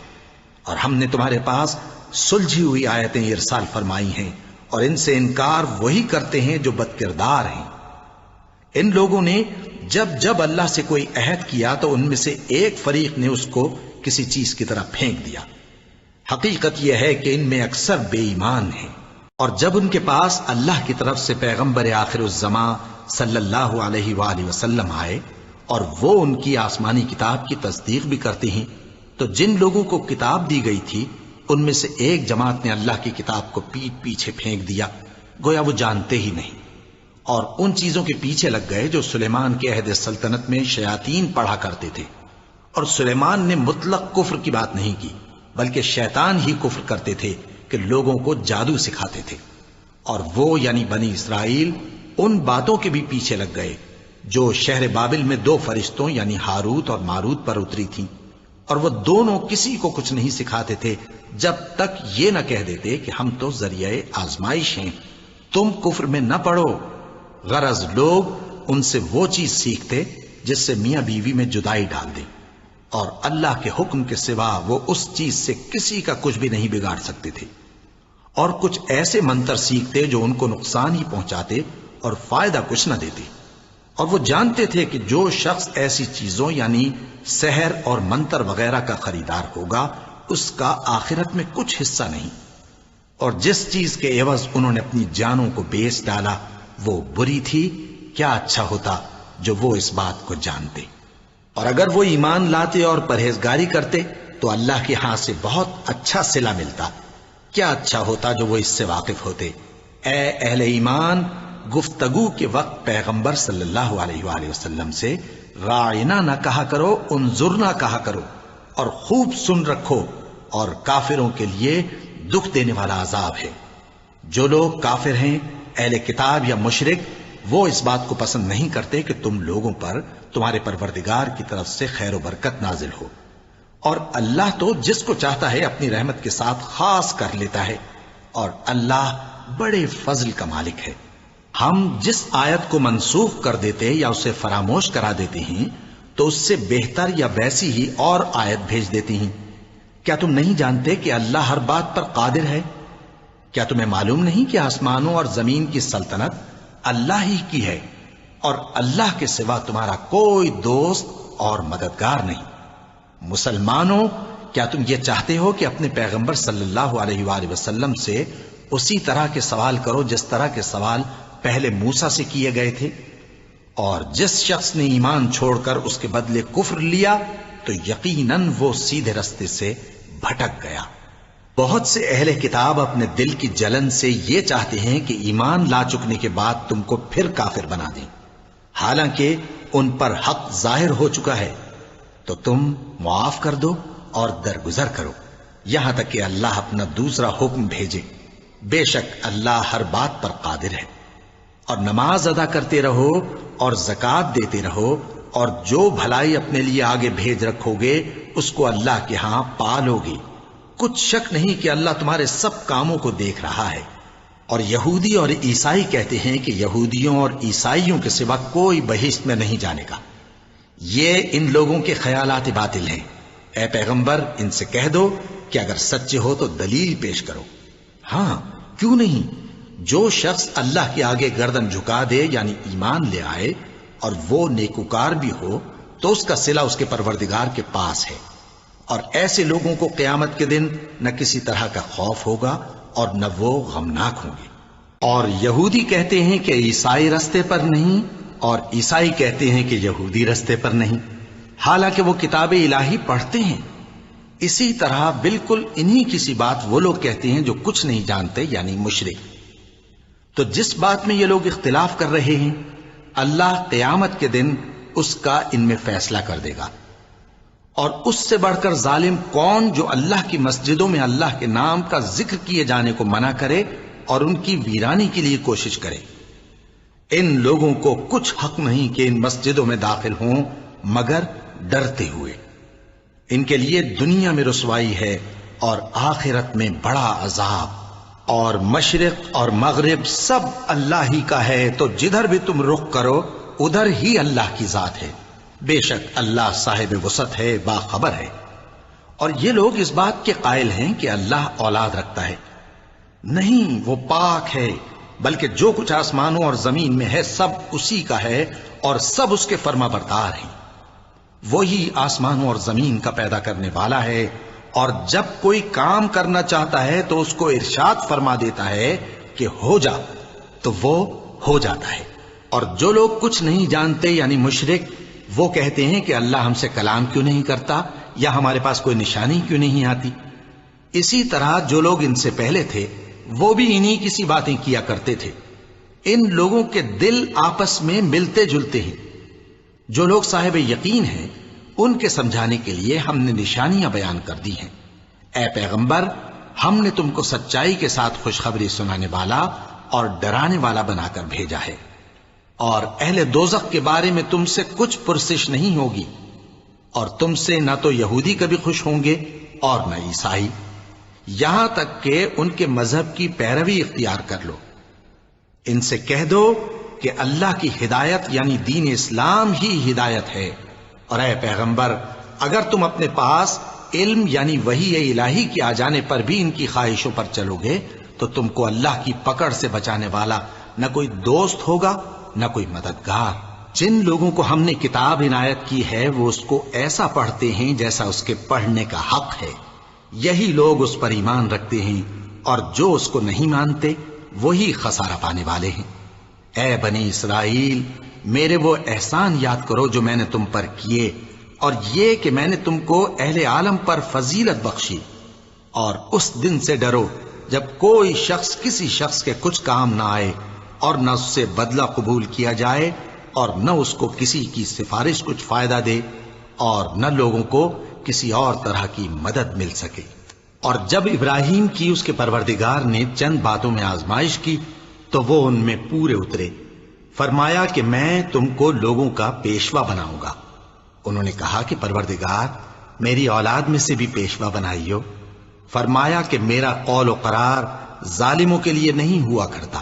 اور ہم نے تمہارے پاس سلجھی ہوئی آیتیں ارسال فرمائی ہیں، اور ان سے انکار وہی کرتے ہیں جو بد کردار ہیں۔ ان لوگوں نے جب جب اللہ سے کوئی عہد کیا تو ان میں سے ایک فریق نے اس کو کسی چیز کی طرح پھینک دیا۔ حقیقت یہ ہے کہ ان میں اکثر بے ایمان ہیں، اور جب ان کے پاس اللہ کی طرف سے پیغمبر آخر الزماں صلی اللہ علیہ وآلہ وسلم آئے اور وہ ان کی آسمانی کتاب کی تصدیق بھی کرتے ہیں، تو جن لوگوں کو کتاب دی گئی تھی ان میں سے ایک جماعت نے اللہ کی کتاب کو پیٹ پیچھے پھینک دیا، گویا وہ جانتے ہی نہیں، اور ان چیزوں کے پیچھے لگ گئے جو سلیمان کے عہد سلطنت میں شیاطین پڑھا کرتے تھے۔ اور سلیمان نے مطلق کفر کی بات نہیں کی، بلکہ شیطان ہی کفر کرتے تھے کہ لوگوں کو جادو سکھاتے تھے، اور وہ یعنی بنی اسرائیل ان باتوں کے بھی پیچھے لگ گئے جو شہر بابل میں 2 فرشتوں یعنی ہاروت اور ماروت پر اتری تھیں، اور وہ دونوں کسی کو کچھ نہیں سکھاتے تھے جب تک یہ نہ کہہ دیتے کہ ہم تو ذریعہ آزمائش ہیں، تم کفر میں نہ پڑو۔ غرض لوگ ان سے وہ چیز سیکھتے جس سے میاں بیوی میں جدائی ڈال دیں، اور اللہ کے حکم کے سوا وہ اس چیز سے کسی کا کچھ بھی نہیں بگاڑ سکتے تھے، اور کچھ ایسے منتر سیکھتے جو ان کو نقصان ہی پہنچاتے اور فائدہ کچھ نہ دیتے۔ اور وہ جانتے تھے کہ جو شخص ایسی چیزوں یعنی سحر اور منتر وغیرہ کا خریدار ہوگا اس کا آخرت میں کچھ حصہ نہیں، اور جس چیز کے عوض انہوں نے اپنی جانوں کو بیچ ڈالا وہ بری تھی، کیا اچھا ہوتا جو وہ اس بات کو جانتے۔ اور اگر وہ ایمان لاتے اور پرہیزگاری کرتے تو اللہ کے ہاں سے بہت اچھا صلہ ملتا، کیا اچھا ہوتا جو وہ اس سے واقف ہوتے۔ اے اہل ایمان، گفتگو کے وقت پیغمبر صلی اللہ علیہ وآلہ وسلم سے راعنا نہ کہا کرو، انظرنا کہا کرو، اور خوب سن رکھو، اور کافروں کے لیے دکھ دینے والا عذاب ہے۔ جو لوگ کافر ہیں، اہل کتاب یا مشرک، وہ اس بات کو پسند نہیں کرتے کہ تم لوگوں پر تمہارے پروردگار کی طرف سے خیر و برکت نازل ہو، اور اللہ تو جس کو چاہتا ہے اپنی رحمت کے ساتھ خاص کر لیتا ہے، اور اللہ بڑے فضل کا مالک ہے۔ ہم جس آیت کو منسوخ کر دیتے یا اسے فراموش کرا دیتے ہیں تو اس سے بہتر یا ویسی ہی اور آیت بھیج دیتی ہیں۔ کیا تم نہیں جانتے کہ اللہ ہر بات پر قادر ہے؟ کیا تمہیں معلوم نہیں کہ آسمانوں اور زمین کی سلطنت اللہ ہی کی ہے، اور اللہ کے سوا تمہارا کوئی دوست اور مددگار نہیں؟ مسلمانوں، کیا تم یہ چاہتے ہو کہ اپنے پیغمبر صلی اللہ علیہ وآلہ وسلم سے اسی طرح کے سوال کرو جس طرح کے سوال پہلے موسیٰ سے کیے گئے تھے؟ اور جس شخص نے ایمان چھوڑ کر اس کے بدلے کفر لیا تو یقیناً وہ سیدھے رستے سے بھٹک گیا۔ بہت سے اہل کتاب اپنے دل کی جلن سے یہ چاہتے ہیں کہ ایمان لا چکنے کے بعد تم کو پھر کافر بنا دیں، حالانکہ ان پر حق ظاہر ہو چکا ہے، تو تم معاف کر دو اور درگزر کرو یہاں تک کہ اللہ اپنا دوسرا حکم بھیجے۔ بے شک اللہ ہر بات پر قادر ہے۔ اور نماز ادا کرتے رہو اور زکوٰۃ دیتے رہو، اور جو بھلائی اپنے لیے آگے بھیج رکھو گے اس کو اللہ کے ہاں پالو گے۔ کچھ شک نہیں کہ اللہ تمہارے سب کاموں کو دیکھ رہا ہے۔ اور یہودی اور عیسائی کہتے ہیں کہ یہودیوں اور عیسائیوں کے سوا کوئی بہشت میں نہیں جانے گا۔ یہ ان لوگوں کے خیالات باطل ہیں۔ اے پیغمبر، ان سے کہہ دو کہ اگر سچے ہو تو دلیل پیش کرو۔ ہاں، کیوں نہیں؟ جو شخص اللہ کے آگے گردن جھکا دے یعنی ایمان لے آئے اور وہ نیکوکار بھی ہو تو اس کا صلہ اس کے پروردگار کے پاس ہے، اور ایسے لوگوں کو قیامت کے دن نہ کسی طرح کا خوف ہوگا اور نہ وہ غمناک ہوں گے۔ اور یہودی کہتے ہیں کہ عیسائی رستے پر نہیں، اور عیسائی کہتے ہیں کہ یہودی رستے پر نہیں، حالانکہ وہ کتاب الہی پڑھتے ہیں۔ اسی طرح بالکل انہی کسی بات وہ لوگ کہتے ہیں جو کچھ نہیں جانتے یعنی مشرک۔ تو جس بات میں یہ لوگ اختلاف کر رہے ہیں اللہ قیامت کے دن اس کا ان میں فیصلہ کر دے گا۔ اور اس سے بڑھ کر ظالم کون جو اللہ کی مسجدوں میں اللہ کے نام کا ذکر کیے جانے کو منع کرے اور ان کی ویرانی کے لیے کوشش کرے۔ ان لوگوں کو کچھ حق نہیں کہ ان مسجدوں میں داخل ہوں مگر ڈرتے ہوئے۔ ان کے لیے دنیا میں رسوائی ہے اور آخرت میں بڑا عذاب۔ اور مشرق اور مغرب سب اللہ ہی کا ہے، تو جدھر بھی تم رخ کرو ادھر ہی اللہ کی ذات ہے۔ بے شک اللہ صاحب وسعت ہے، باخبر ہے۔ اور یہ لوگ اس بات کے قائل ہیں کہ اللہ اولاد رکھتا ہے۔ نہیں، وہ پاک ہے، بلکہ جو کچھ آسمانوں اور زمین میں ہے سب اسی کا ہے اور سب اس کے فرما بردار ہیں۔ وہی آسمانوں اور زمین کا پیدا کرنے والا ہے، اور جب کوئی کام کرنا چاہتا ہے تو اس کو ارشاد فرما دیتا ہے کہ ہو جا، تو وہ ہو جاتا ہے۔ اور جو لوگ کچھ نہیں جانتے یعنی مشرک، وہ کہتے ہیں کہ اللہ ہم سے کلام کیوں نہیں کرتا یا ہمارے پاس کوئی نشانی کیوں نہیں آتی۔ اسی طرح جو لوگ ان سے پہلے تھے وہ بھی انہی کسی باتیں کیا کرتے تھے۔ ان لوگوں کے دل آپس میں ملتے جلتے ہیں۔ جو لوگ صاحب یقین ہیں ان کے سمجھانے کے لیے ہم نے نشانیاں بیان کر دی ہیں۔ اے پیغمبر، ہم نے تم کو سچائی کے ساتھ خوشخبری سنانے والا اور ڈرانے والا بنا کر بھیجا ہے، اور اہل دوزخ کے بارے میں تم سے کچھ پرسش نہیں ہوگی، اور تم سے نہ تو یہودی کبھی خوش ہوں گے اور نہ عیسائی، یہاں تک کہ ان کے مذہب کی پیروی اختیار کر لو۔ ان سے کہہ دو کہ اللہ کی ہدایت یعنی دین اسلام ہی ہدایت ہے، اور اے پیغمبر اگر تم اپنے پاس علم یعنی وحی الہی کے آ جانے پر بھی ان کی خواہشوں پر چلو گے تو تم کو اللہ کی پکڑ سے بچانے والا نہ کوئی دوست ہوگا نہ کوئی مددگار۔ جن لوگوں کو ہم نے کتاب عنایت کی ہے وہ اس کو ایسا پڑھتے ہیں جیسا اس کے پڑھنے کا حق ہے، یہی لوگ اس پر ایمان رکھتے ہیں، اور جو اس کو نہیں مانتے وہی خسارہ پانے والے ہیں۔ اے بنی اسرائیل، میرے وہ احسان یاد کرو جو میں نے تم پر کیے، اور یہ کہ میں نے تم کو اہل عالم پر فضیلت بخشی، اور اس دن سے ڈرو جب کوئی شخص کسی شخص کے کچھ کام نہ آئے اور نہ اس سے بدلہ قبول کیا جائے اور نہ اس کو کسی کی سفارش کچھ فائدہ دے اور نہ لوگوں کو کسی اور طرح کی مدد مل سکے۔ اور جب ابراہیم کی اس کے پروردگار نے چند باتوں میں آزمائش کی تو وہ ان میں پورے اترے، فرمایا کہ میں تم کو لوگوں کا پیشوا بناؤں گا۔ انہوں نے کہا کہ پروردگار میری اولاد میں سے بھی پیشوا بنائیو۔ فرمایا کہ میرا قول و قرار ظالموں کے لیے نہیں ہوا کرتا۔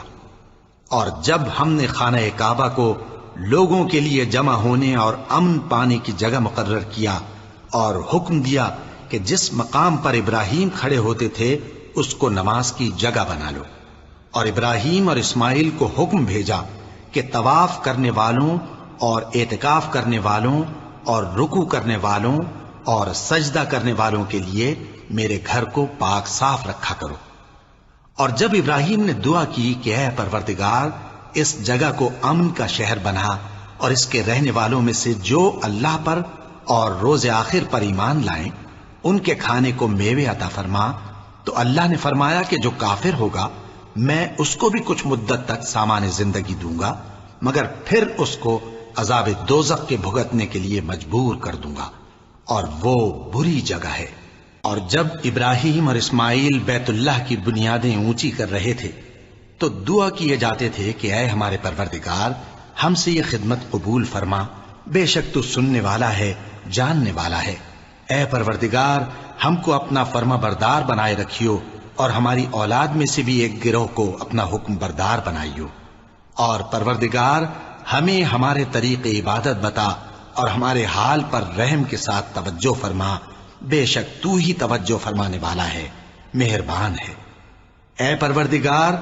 اور جب ہم نے خانہ کعبہ کو لوگوں کے لیے جمع ہونے اور امن پانے کی جگہ مقرر کیا اور حکم دیا کہ جس مقام پر ابراہیم کھڑے ہوتے تھے اس کو نماز کی جگہ بنا لو، اور ابراہیم اور اسماعیل کو حکم بھیجا کہ طواف کرنے والوں اور اعتکاف کرنے والوں اور رکوع کرنے والوں اور سجدہ کرنے والوں کے لیے میرے گھر کو پاک صاف رکھا کرو۔ اور جب ابراہیم نے دعا کی کہ اے پروردگار اس جگہ کو امن کا شہر بنا اور اس کے رہنے والوں میں سے جو اللہ پر اور روز آخر پر ایمان لائیں ان کے کھانے کو میوے عطا فرما، تو اللہ نے فرمایا کہ جو کافر ہوگا میں اس کو بھی کچھ مدت تک سامان زندگی دوں گا، مگر پھر اس کو عذاب دوزخ کے بھگتنے کے لیے مجبور کر دوں گا، اور وہ بری جگہ ہے۔ اور جب ابراہیم اور اسماعیل بیت اللہ کی بنیادیں اونچی کر رہے تھے تو دعا کیے جاتے تھے کہ اے ہمارے پروردگار ہم سے یہ خدمت قبول فرما، بے شک تو سننے والا ہے، جاننے والا ہے۔ اے پروردگار ہم کو اپنا فرما بردار بنائے رکھیو، اور ہماری اولاد میں سے بھی ایک گروہ کو اپنا حکم بردار بنائیو۔ اور پروردگار ہمیں ہمارے طریق عبادت بتا اور ہمارے حال پر رحم کے ساتھ توجہ فرما، بے شک تو ہی توجہ فرمانے والا ہے، مہربان ہے۔ اے پروردگار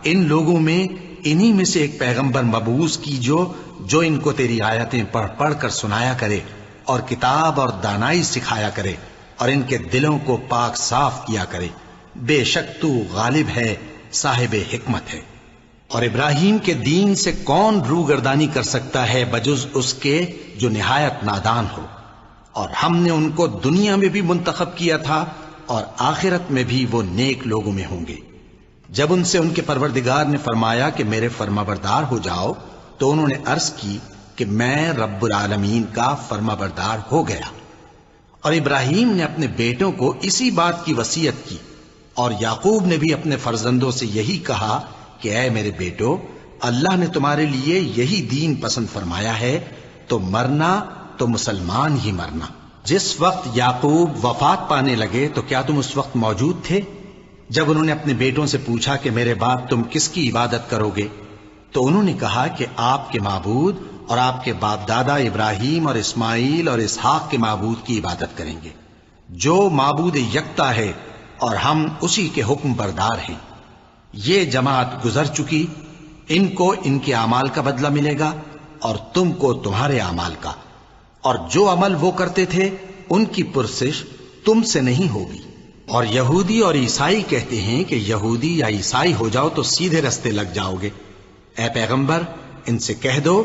ان لوگوں میں انہی میں سے ایک پیغمبر مبعوث کی جو ان کو تیری آیتیں پڑھ پڑھ کر سنایا کرے اور کتاب اور دانائی سکھایا کرے اور ان کے دلوں کو پاک صاف کیا کرے، بے شک تو غالب ہے، صاحب حکمت ہے۔ اور ابراہیم کے دین سے کون روگردانی کر سکتا ہے بجز اس کے جو نہایت نادان ہو؟ اور ہم نے ان کو دنیا میں بھی منتخب کیا تھا اور آخرت میں بھی وہ نیک لوگوں میں ہوں گے۔ جب ان سے ان کے پروردگار نے فرمایا کہ میرے فرما بردار ہو جاؤ تو انہوں نے عرض کی کہ میں رب العالمین کا فرما بردار ہو گیا۔ اور ابراہیم نے اپنے بیٹوں کو اسی بات کی وصیت کی، اور یعقوب نے بھی اپنے فرزندوں سے یہی کہا کہ اے میرے بیٹو، اللہ نے تمہارے لیے یہی دین پسند فرمایا ہے، تو مرنا تو مسلمان ہی مرنا۔ جس وقت یعقوب وفات پانے لگے تو کیا تم اس وقت موجود تھے؟ جب انہوں نے اپنے بیٹوں سے پوچھا کہ میرے بعد تم کس کی عبادت کرو گے، تو انہوں نے کہا کہ آپ کے معبود اور آپ کے باپ دادا ابراہیم اور اسماعیل اور اسحاق کے معبود کی عبادت کریں گے، جو معبود یکتا ہے اور ہم اسی کے حکم بردار ہیں۔ یہ جماعت گزر چکی، ان کو ان کے اعمال کا بدلہ ملے گا اور تم کو تمہارے اعمال کا، اور جو عمل وہ کرتے تھے ان کی پرسش تم سے نہیں ہوگی۔ اور یہودی اور عیسائی کہتے ہیں کہ یہودی یا عیسائی ہو جاؤ تو سیدھے رستے لگ جاؤ گے۔ اے پیغمبر ان سے کہہ دو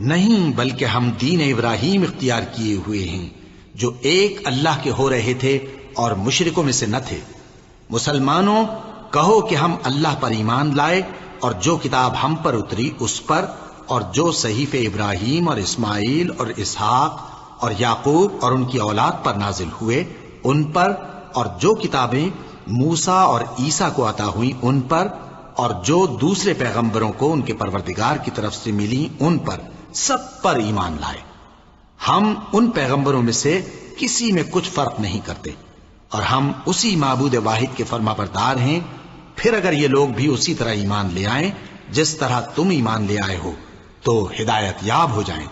نہیں، بلکہ ہم دین ابراہیم اختیار کیے ہوئے ہیں جو ایک اللہ کے ہو رہے تھے اور مشرکوں میں سے نہ تھے۔ مسلمانوں کہو کہ ہم اللہ پر ایمان لائے اور جو کتاب ہم پر اتری اس پر، اور جو صحیفے ابراہیم اور اسماعیل اور اسحاق اور یعقوب اور ان کی اولاد پر نازل ہوئے ان پر، اور جو کتابیں موسیٰ اور عیسیٰ کو عطا ہوئیں ان پر، اور جو دوسرے پیغمبروں کو ان کے پروردگار کی طرف سے ملی ان پر، سب پر ایمان لائے۔ ہم ان پیغمبروں میں سے کسی میں کچھ فرق نہیں کرتے، اور ہم اسی معبود واحد کے فرما بردار ہیں۔ پھر اگر یہ لوگ بھی اسی طرح ایمان لے آئیں جس طرح تم ایمان لے آئے ہو تو ہدایت یاب ہو جائیں،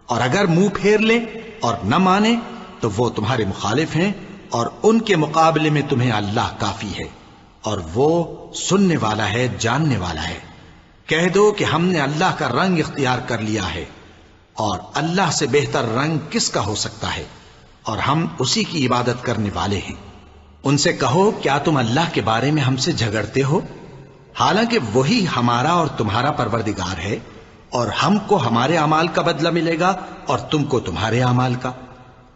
اور اگر منہ پھیر لیں اور نہ مانیں تو وہ تمہارے مخالف ہیں، اور ان کے مقابلے میں تمہیں اللہ کافی ہے، اور وہ سننے والا ہے، جاننے والا ہے۔ کہہ دو کہ ہم نے اللہ کا رنگ اختیار کر لیا ہے، اور اللہ سے بہتر رنگ کس کا ہو سکتا ہے، اور ہم اسی کی عبادت کرنے والے ہیں۔ ان سے کہو کیا تم اللہ کے بارے میں ہم سے جھگڑتے ہو، حالانکہ وہی ہمارا اور تمہارا پروردگار ہے، اور ہم کو ہمارے اعمال کا بدلہ ملے گا اور تم کو تمہارے اعمال کا،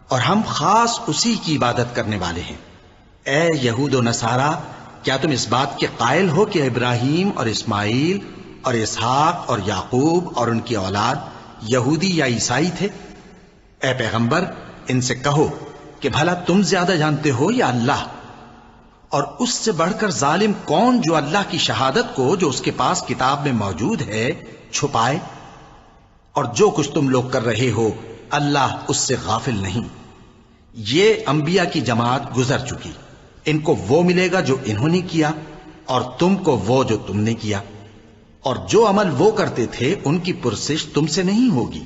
اور ہم خاص اسی کی عبادت کرنے والے ہیں۔ اے یہود و نصارا، کیا تم اس بات کے قائل ہو کہ ابراہیم اور اسماعیل اور اسحاق اور یعقوب اور ان کی اولاد یہودی یا عیسائی تھے؟ اے پیغمبر ان سے کہو کہ بھلا تم زیادہ جانتے ہو یا اللہ؟ اور اس سے بڑھ کر ظالم کون جو اللہ کی شہادت کو جو اس کے پاس کتاب میں موجود ہے چھپائے؟ اور جو کچھ تم لوگ کر رہے ہو اللہ اس سے غافل نہیں۔ یہ انبیاء کی جماعت گزر چکی، ان کو وہ ملے گا جو انہوں نے کیا، اور تم کو وہ جو تم نے کیا، اور جو عمل وہ کرتے تھے ان کی پرسش تم سے نہیں ہوگی۔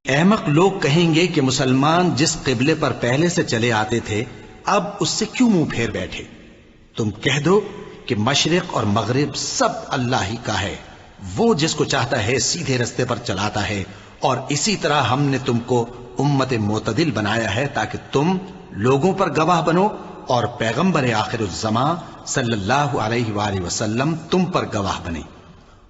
احمق لوگ کہیں گے کہ مسلمان جس قبلے پر پہلے سے چلے آتے تھے اب اس سے کیوں منہ پھیر بیٹھے؟ تم کہہ دو کہ مشرق اور مغرب سب اللہ ہی کا ہے، وہ جس کو چاہتا ہے سیدھے رستے پر چلاتا ہے، اور اسی طرح ہم نے تم کو امت معتدل بنایا ہے تاکہ تم لوگوں پر گواہ بنو، اور پیغمبر آخر الزمان صلی اللہ علیہ وآلہ وسلم تم پر گواہ بنے۔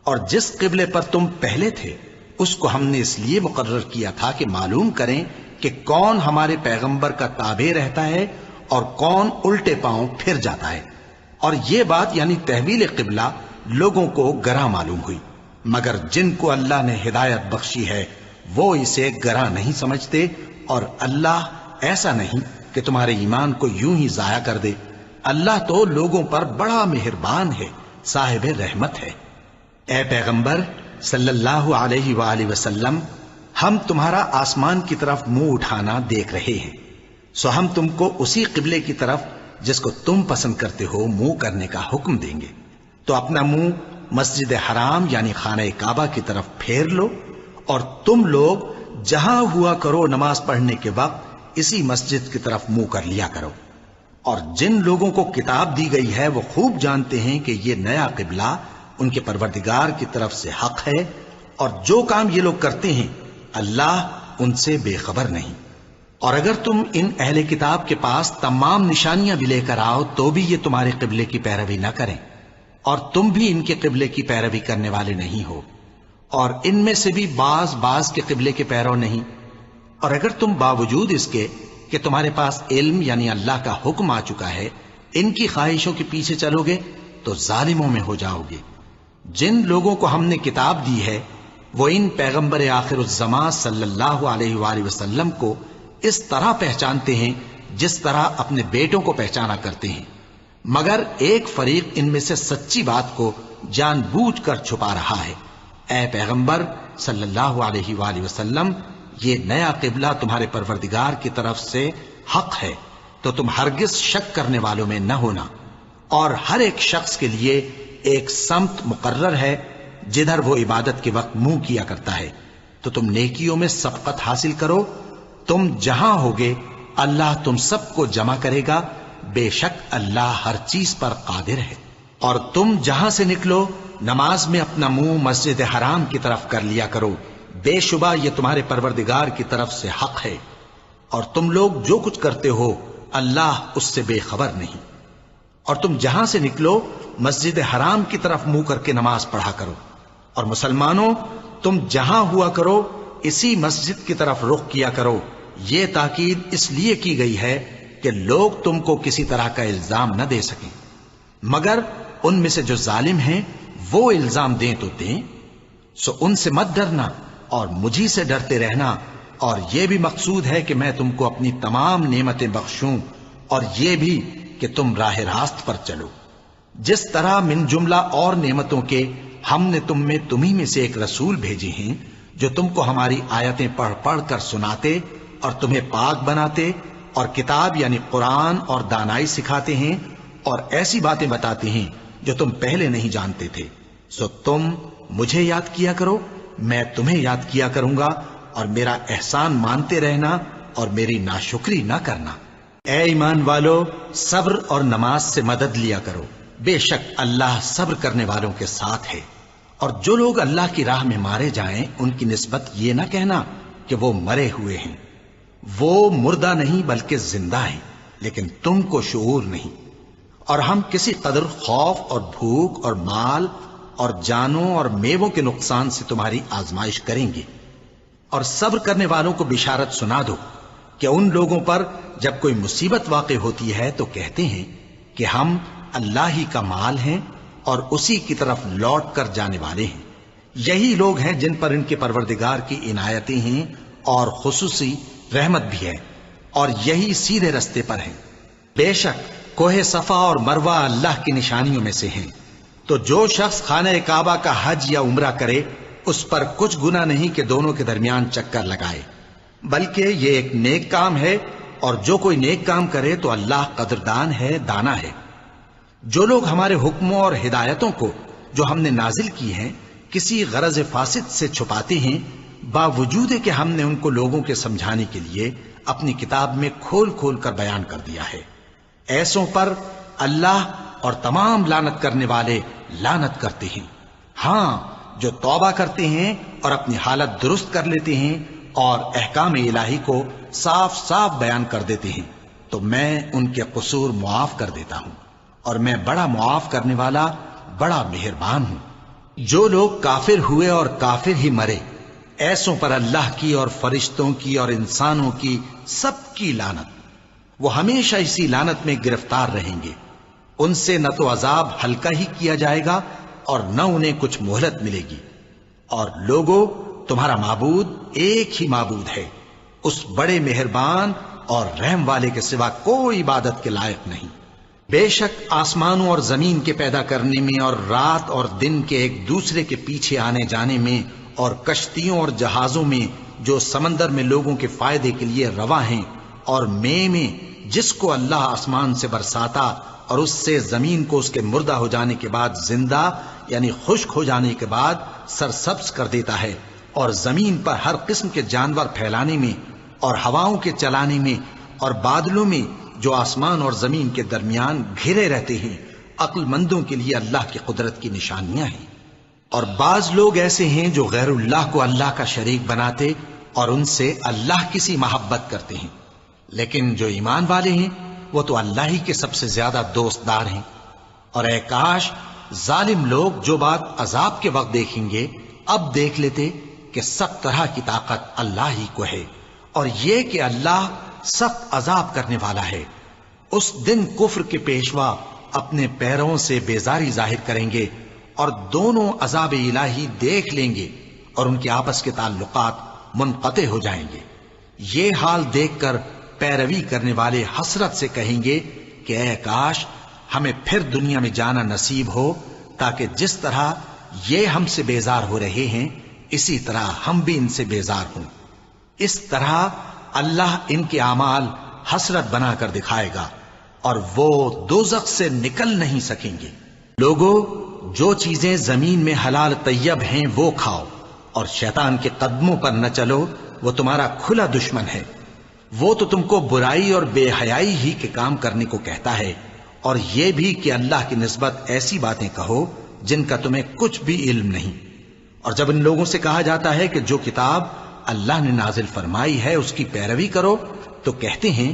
اور جس قبلے پر تم پہلے تھے اس کو ہم نے اس لیے مقرر کیا تھا کہ معلوم کریں کہ کون ہمارے پیغمبر کا تابع رہتا ہے اور کون الٹے پاؤں پھر جاتا ہے۔ اور یہ بات یعنی تحویل قبلہ لوگوں کو گراں معلوم ہوئی، مگر جن کو اللہ نے ہدایت بخشی ہے وہ اسے گراں نہیں سمجھتے، اور اللہ ایسا نہیں کہ تمہارے ایمان کو یوں ہی ضائع کر دے۔ اللہ تو لوگوں پر بڑا مہربان ہے، صاحب رحمت ہے۔ اے پیغمبر صلی اللہ علیہ وآلہ وسلم، ہم تمہارا آسمان کی طرف منہ اٹھانا دیکھ رہے ہیں، سو ہم تم کو اسی قبلے کی طرف جس کو تم پسند کرتے ہو منہ کرنے کا حکم دیں گے، تو اپنا منہ مسجد حرام یعنی خانہ کعبہ کی طرف پھیر لو، اور تم لوگ جہاں ہوا کرو نماز پڑھنے کے وقت اسی مسجد کی طرف منہ کر لیا کرو۔ اور جن لوگوں کو کتاب دی گئی ہے وہ خوب جانتے ہیں کہ یہ نیا قبلہ ان کے پروردگار کی طرف سے حق ہے، اور جو کام یہ لوگ کرتے ہیں اللہ ان سے بے خبر نہیں۔ اور اگر تم ان اہل کتاب کے پاس تمام نشانیاں بھی لے کر آؤ تو بھی یہ تمہارے قبلے کی پیروی نہ کریں، اور تم بھی ان کے قبلے کی پیروی کرنے والے نہیں ہو، اور ان میں سے بھی بعض کے قبلے کے پیرو نہیں۔ اور اگر تم باوجود اس کے کہ تمہارے پاس علم یعنی اللہ کا حکم آ چکا ہے ان کی خواہشوں کے پیچھے چلو گے تو ظالموں میں ہو جاؤ گے۔ جن لوگوں کو ہم نے کتاب دی ہے وہ ان پیغمبر آخر الزمان صلی اللہ علیہ وآلہ وسلم کو اس طرح پہچانتے ہیں جس طرح اپنے بیٹوں کو پہچانا کرتے ہیں، مگر ایک فریق ان میں سے سچی بات کو جان بوجھ کر چھپا رہا ہے۔ اے پیغمبر صلی اللہ علیہ وآلہ وسلم، یہ نیا قبلہ تمہارے پروردگار کی طرف سے حق ہے، تو تم ہرگز شک کرنے والوں میں نہ ہونا، اور ہر ایک شخص کے لیے ایک سمت مقرر ہے جدھر وہ عبادت کے وقت منہ کیا کرتا ہے، تو تم نیکیوں میں سبقت حاصل کرو۔ تم جہاں ہوگے اللہ تم سب کو جمع کرے گا، بے شک اللہ ہر چیز پر قادر ہے۔ اور تم جہاں سے نکلو نماز میں اپنا منہ مسجد حرام کی طرف کر لیا کرو، بے شبہ یہ تمہارے پروردگار کی طرف سے حق ہے، اور تم لوگ جو کچھ کرتے ہو اللہ اس سے بے خبر نہیں۔ اور تم جہاں سے نکلو مسجد حرام کی طرف منہ کر کے نماز پڑھا کرو، اور مسلمانوں تم جہاں ہوا کرو اسی مسجد کی طرف رخ کیا کرو۔ یہ تاکید اس لیے کی گئی ہے کہ لوگ تم کو کسی طرح کا الزام نہ دے سکیں، مگر ان میں سے جو ظالم ہیں وہ الزام دیں تو دیں، سو ان سے مت ڈرنا اور مجھی سے ڈرتے رہنا، اور یہ بھی مقصود ہے کہ میں تم کو اپنی تمام نعمتیں بخشوں، اور یہ بھی کہ تم راہ راست پر چلو۔ جس طرح من جملہ اور نعمتوں کے ہم نے تمہیں میں سے ایک رسول بھیجے ہیں جو تم کو ہماری آیتیں پڑھ پڑھ کر سناتے اور تمہیں پاک بناتے، اور کتاب یعنی قرآن اور دانائی سکھاتے ہیں، اور ایسی باتیں بتاتے ہیں جو تم پہلے نہیں جانتے تھے، سو تم مجھے یاد کیا کرو، میں تمہیں یاد کیا کروں گا، اور میرا احسان مانتے رہنا اور میری ناشکری نہ کرنا۔ اے ایمان والو، صبر اور نماز سے مدد لیا کرو، بے شک اللہ صبر کرنے والوں کے ساتھ ہے۔ اور جو لوگ اللہ کی راہ میں مارے جائیں ان کی نسبت یہ نہ کہنا کہ وہ مرے ہوئے ہیں، وہ مردہ نہیں بلکہ زندہ ہیں، لیکن تم کو شعور نہیں۔ اور ہم کسی قدر خوف اور بھوک اور مال اور جانوں اور میووں کے نقصان سے تمہاری آزمائش کریں گے، اور صبر کرنے والوں کو بشارت سنا دو کہ ان لوگوں پر جب کوئی مصیبت واقع ہوتی ہے تو کہتے ہیں کہ ہم اللہ ہی کا مال ہیں اور اسی کی طرف لوٹ کر جانے والے ہیں۔ یہی لوگ ہیں جن پر ان کے پروردگار کی عنایتیں ہیں اور خصوصی رحمت بھی ہے، اور یہی سیدھے رستے پر ہیں۔ بے شک کوہ صفا اور مروہ اللہ کی نشانیوں میں سے ہیں، تو جو شخص خانہ کعبہ کا حج یا عمرہ کرے اس پر کچھ گناہ نہیں کہ دونوں کے درمیان چکر لگائے، بلکہ یہ ایک نیک کام ہے، اور جو کوئی نیک کام کرے تو اللہ قدردان ہے، دانا ہے۔ جو لوگ ہمارے حکموں اور ہدایتوں کو جو ہم نے نازل کی ہیں کسی غرض فاسد سے چھپاتے ہیں، باوجود کہ ہم نے ان کو لوگوں کے سمجھانے کے لیے اپنی کتاب میں کھول کھول کر بیان کر دیا ہے، ایسوں پر اللہ اور تمام لعنت کرنے والے لعنت کرتے ہیں۔ ہاں، جو توبہ کرتے ہیں اور اپنی حالت درست کر لیتے ہیں اور احکام الہی کو صاف صاف بیان کر دیتے ہیں تو میں ان کے قصور معاف کر دیتا ہوں، اور میں بڑا معاف کرنے والا، بڑا مہربان ہوں۔ جو لوگ کافر ہوئے اور کافر ہی مرے، ایسوں پر اللہ کی اور فرشتوں کی اور انسانوں کی سب کی لعنت، وہ ہمیشہ اسی لعنت میں گرفتار رہیں گے۔ ان سے نہ تو عذاب ہلکا ہی کیا جائے گا اور نہ انہیں کچھ مہلت ملے گی۔ اور لوگوں، تمہارا معبود ایک ہی معبود ہے، اس بڑے مہربان اور رحم والے کے سوا کوئی عبادت کے لائق نہیں۔ بے شک آسمانوں اور زمین کے پیدا کرنے میں اور رات اور دن کے ایک دوسرے کے پیچھے آنے جانے میں اور کشتیوں اور جہازوں میں جو سمندر میں لوگوں کے فائدے کے لیے رواں ہیں، اور میں جس کو اللہ آسمان سے برساتا اور اس سے زمین کو اس کے مردہ ہو جانے کے بعد زندہ یعنی خشک ہو جانے کے بعد سرسبز کر دیتا ہے، اور زمین پر ہر قسم کے جانور پھیلانے میں اور ہواؤں کے چلانے میں اور بادلوں میں جو آسمان اور زمین کے درمیان گھرے رہتے ہیں، عقل مندوں کے لیے اللہ کی قدرت کی نشانیاں ہیں۔ اور بعض لوگ ایسے ہیں جو غیر اللہ کو اللہ کا شریک بناتے اور ان سے اللہ کی سی محبت کرتے ہیں، لیکن جو ایمان والے ہیں وہ تو اللہ ہی کے سب سے زیادہ دوست دار ہیں۔ اور اے کاش ظالم لوگ جو بات عذاب کے وقت دیکھیں گے اب دیکھ لیتے کہ سب طرح کی طاقت اللہ ہی کو ہے، اور یہ کہ اللہ سخت عذاب کرنے والا ہے۔ اس دن کفر کے پیشوا اپنے پیروں سے بیزاری ظاہر کریں گے اور دونوں عذاب الہی دیکھ لیں گے اور ان کے آپس کے تعلقات منقطع ہو جائیں گے۔ یہ حال دیکھ کر پیروی کرنے والے حسرت سے کہیں گے کہ اے کاش ہمیں پھر دنیا میں جانا نصیب ہو، تاکہ جس طرح یہ ہم سے بیزار ہو رہے ہیں اسی طرح ہم بھی ان سے بیزار ہوں۔ اس طرح اللہ ان کے اعمال حسرت بنا کر دکھائے گا اور وہ دوزخ سے نکل نہیں سکیں گے۔ لوگوں، جو چیزیں زمین میں حلال طیب ہیں وہ کھاؤ، اور شیطان کے قدموں پر نہ چلو، وہ تمہارا کھلا دشمن ہے۔ وہ تو تم کو برائی اور بے حیائی ہی کے کام کرنے کو کہتا ہے، اور یہ بھی کہ اللہ کی نسبت ایسی باتیں کہو جن کا تمہیں کچھ بھی علم نہیں۔ اور جب ان لوگوں سے کہا جاتا ہے کہ جو کتاب اللہ نے نازل فرمائی ہے اس کی پیروی کرو، تو کہتے ہیں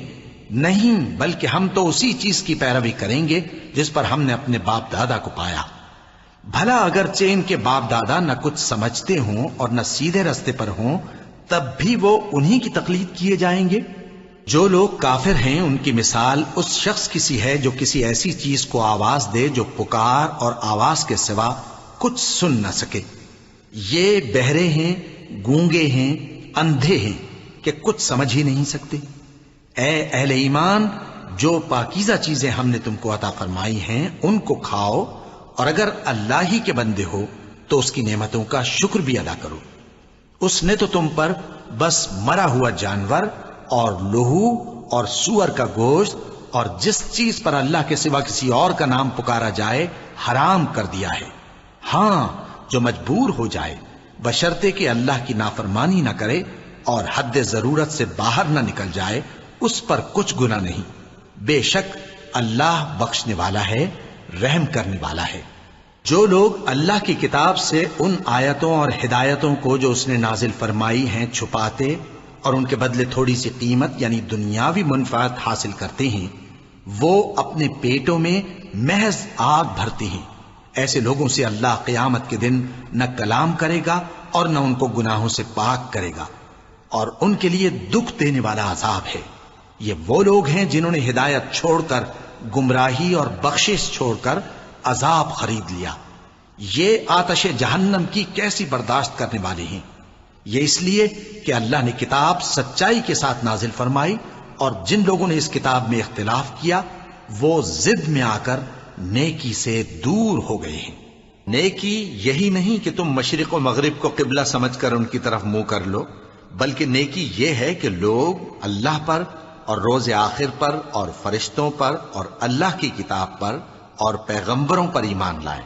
نہیں، بلکہ ہم تو اسی چیز کی پیروی کریں گے جس پر ہم نے اپنے باپ دادا کو پایا۔ بھلا اگرچہ ان کے باپ دادا نہ کچھ سمجھتے ہوں اور نہ سیدھے رستے پر ہوں، تب بھی وہ انہی کی تقلید کیے جائیں گے۔ جو لوگ کافر ہیں ان کی مثال اس شخص کی سی ہے جو کسی ایسی چیز کو آواز دے جو پکار اور آواز کے سوا کچھ سن نہ سکے۔ یہ بہرے ہیں، گونگے ہیں، اندھے ہیں کہ کچھ سمجھ ہی نہیں سکتے۔ اے اہل ایمان، جو پاکیزہ چیزیں ہم نے تم کو عطا فرمائی ہیں ان کو کھاؤ، اور اگر اللہ ہی کے بندے ہو تو اس کی نعمتوں کا شکر بھی ادا کرو۔ اس نے تو تم پر بس مرا ہوا جانور اور لہو اور سور کا گوشت اور جس چیز پر اللہ کے سوا کسی اور کا نام پکارا جائے حرام کر دیا ہے۔ ہاں، جو مجبور ہو جائے بشرطے کہ اللہ کی نافرمانی نہ کرے اور حد ضرورت سے باہر نہ نکل جائے، اس پر کچھ گناہ نہیں۔ بے شک اللہ بخشنے والا ہے، رحم کرنے والا ہے۔ جو لوگ اللہ کی کتاب سے ان آیتوں اور ہدایتوں کو جو اس نے نازل فرمائی ہیں چھپاتے اور ان کے بدلے تھوڑی سی قیمت یعنی دنیاوی منفعت حاصل کرتے ہیں، وہ اپنے پیٹوں میں محض آگ بھرتے ہیں۔ ایسے لوگوں سے اللہ قیامت کے دن نہ کلام کرے گا اور نہ ان کو گناہوں سے پاک کرے گا، اور ان کے لیے دکھ دینے والا عذاب ہے۔ یہ وہ لوگ ہیں جنہوں نے ہدایت چھوڑ کر گمراہی اور بخشش چھوڑ کر عذاب خرید لیا۔ یہ آتش جہنم کی کیسی برداشت کرنے والے ہیں۔ یہ اس لیے کہ اللہ نے کتاب سچائی کے ساتھ نازل فرمائی، اور جن لوگوں نے اس کتاب میں اختلاف کیا وہ ضد میں آ کر نیکی سے دور ہو گئے ہیں۔ نیکی یہی نہیں کہ تم مشرق و مغرب کو قبلہ سمجھ کر ان کی طرف منہ کر لو، بلکہ نیکی یہ ہے کہ لوگ اللہ پر اور روز آخر پر اور فرشتوں پر اور اللہ کی کتاب پر اور پیغمبروں پر ایمان لائیں،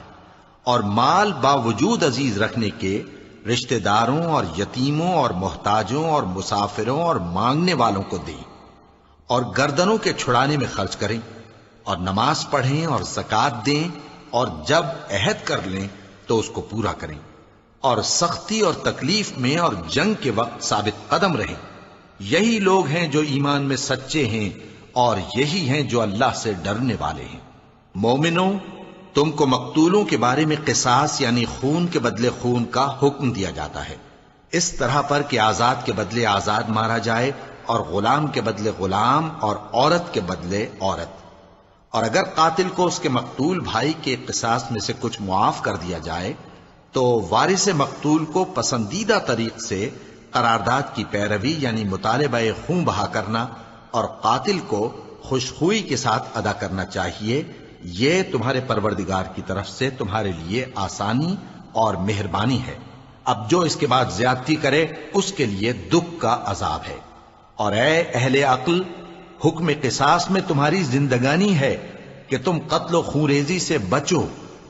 اور مال باوجود عزیز رکھنے کے رشتہ داروں اور یتیموں اور محتاجوں اور مسافروں اور مانگنے والوں کو دیں، اور گردنوں کے چھڑانے میں خرچ کریں، اور نماز پڑھیں اور زکوٰۃ دیں، اور جب عہد کر لیں تو اس کو پورا کریں، اور سختی اور تکلیف میں اور جنگ کے وقت ثابت قدم رہیں۔ یہی لوگ ہیں جو ایمان میں سچے ہیں، اور یہی ہیں جو اللہ سے ڈرنے والے ہیں۔ مومنوں، تم کو مقتولوں کے بارے میں قصاص یعنی خون کے بدلے خون کا حکم دیا جاتا ہے، اس طرح پر کہ آزاد کے بدلے آزاد مارا جائے، اور غلام کے بدلے غلام، اور عورت کے بدلے عورت۔ اور اگر قاتل کو اس کے مقتول بھائی کے قصاص میں سے کچھ معاف کر دیا جائے تو وارث مقتول کو پسندیدہ طریق سے قرارداد کی پیروی یعنی مطالبہ خون بہا کرنا اور قاتل کو خوشخوئی کے ساتھ ادا کرنا چاہیے۔ یہ تمہارے پروردگار کی طرف سے تمہارے لیے آسانی اور مہربانی ہے۔ اب جو اس کے بعد زیادتی کرے اس کے لیے دکھ کا عذاب ہے۔ اور اے اہل عقل، حکم قصاص میں تمہاری زندگانی ہے کہ تم قتل و خونریزی سے بچو۔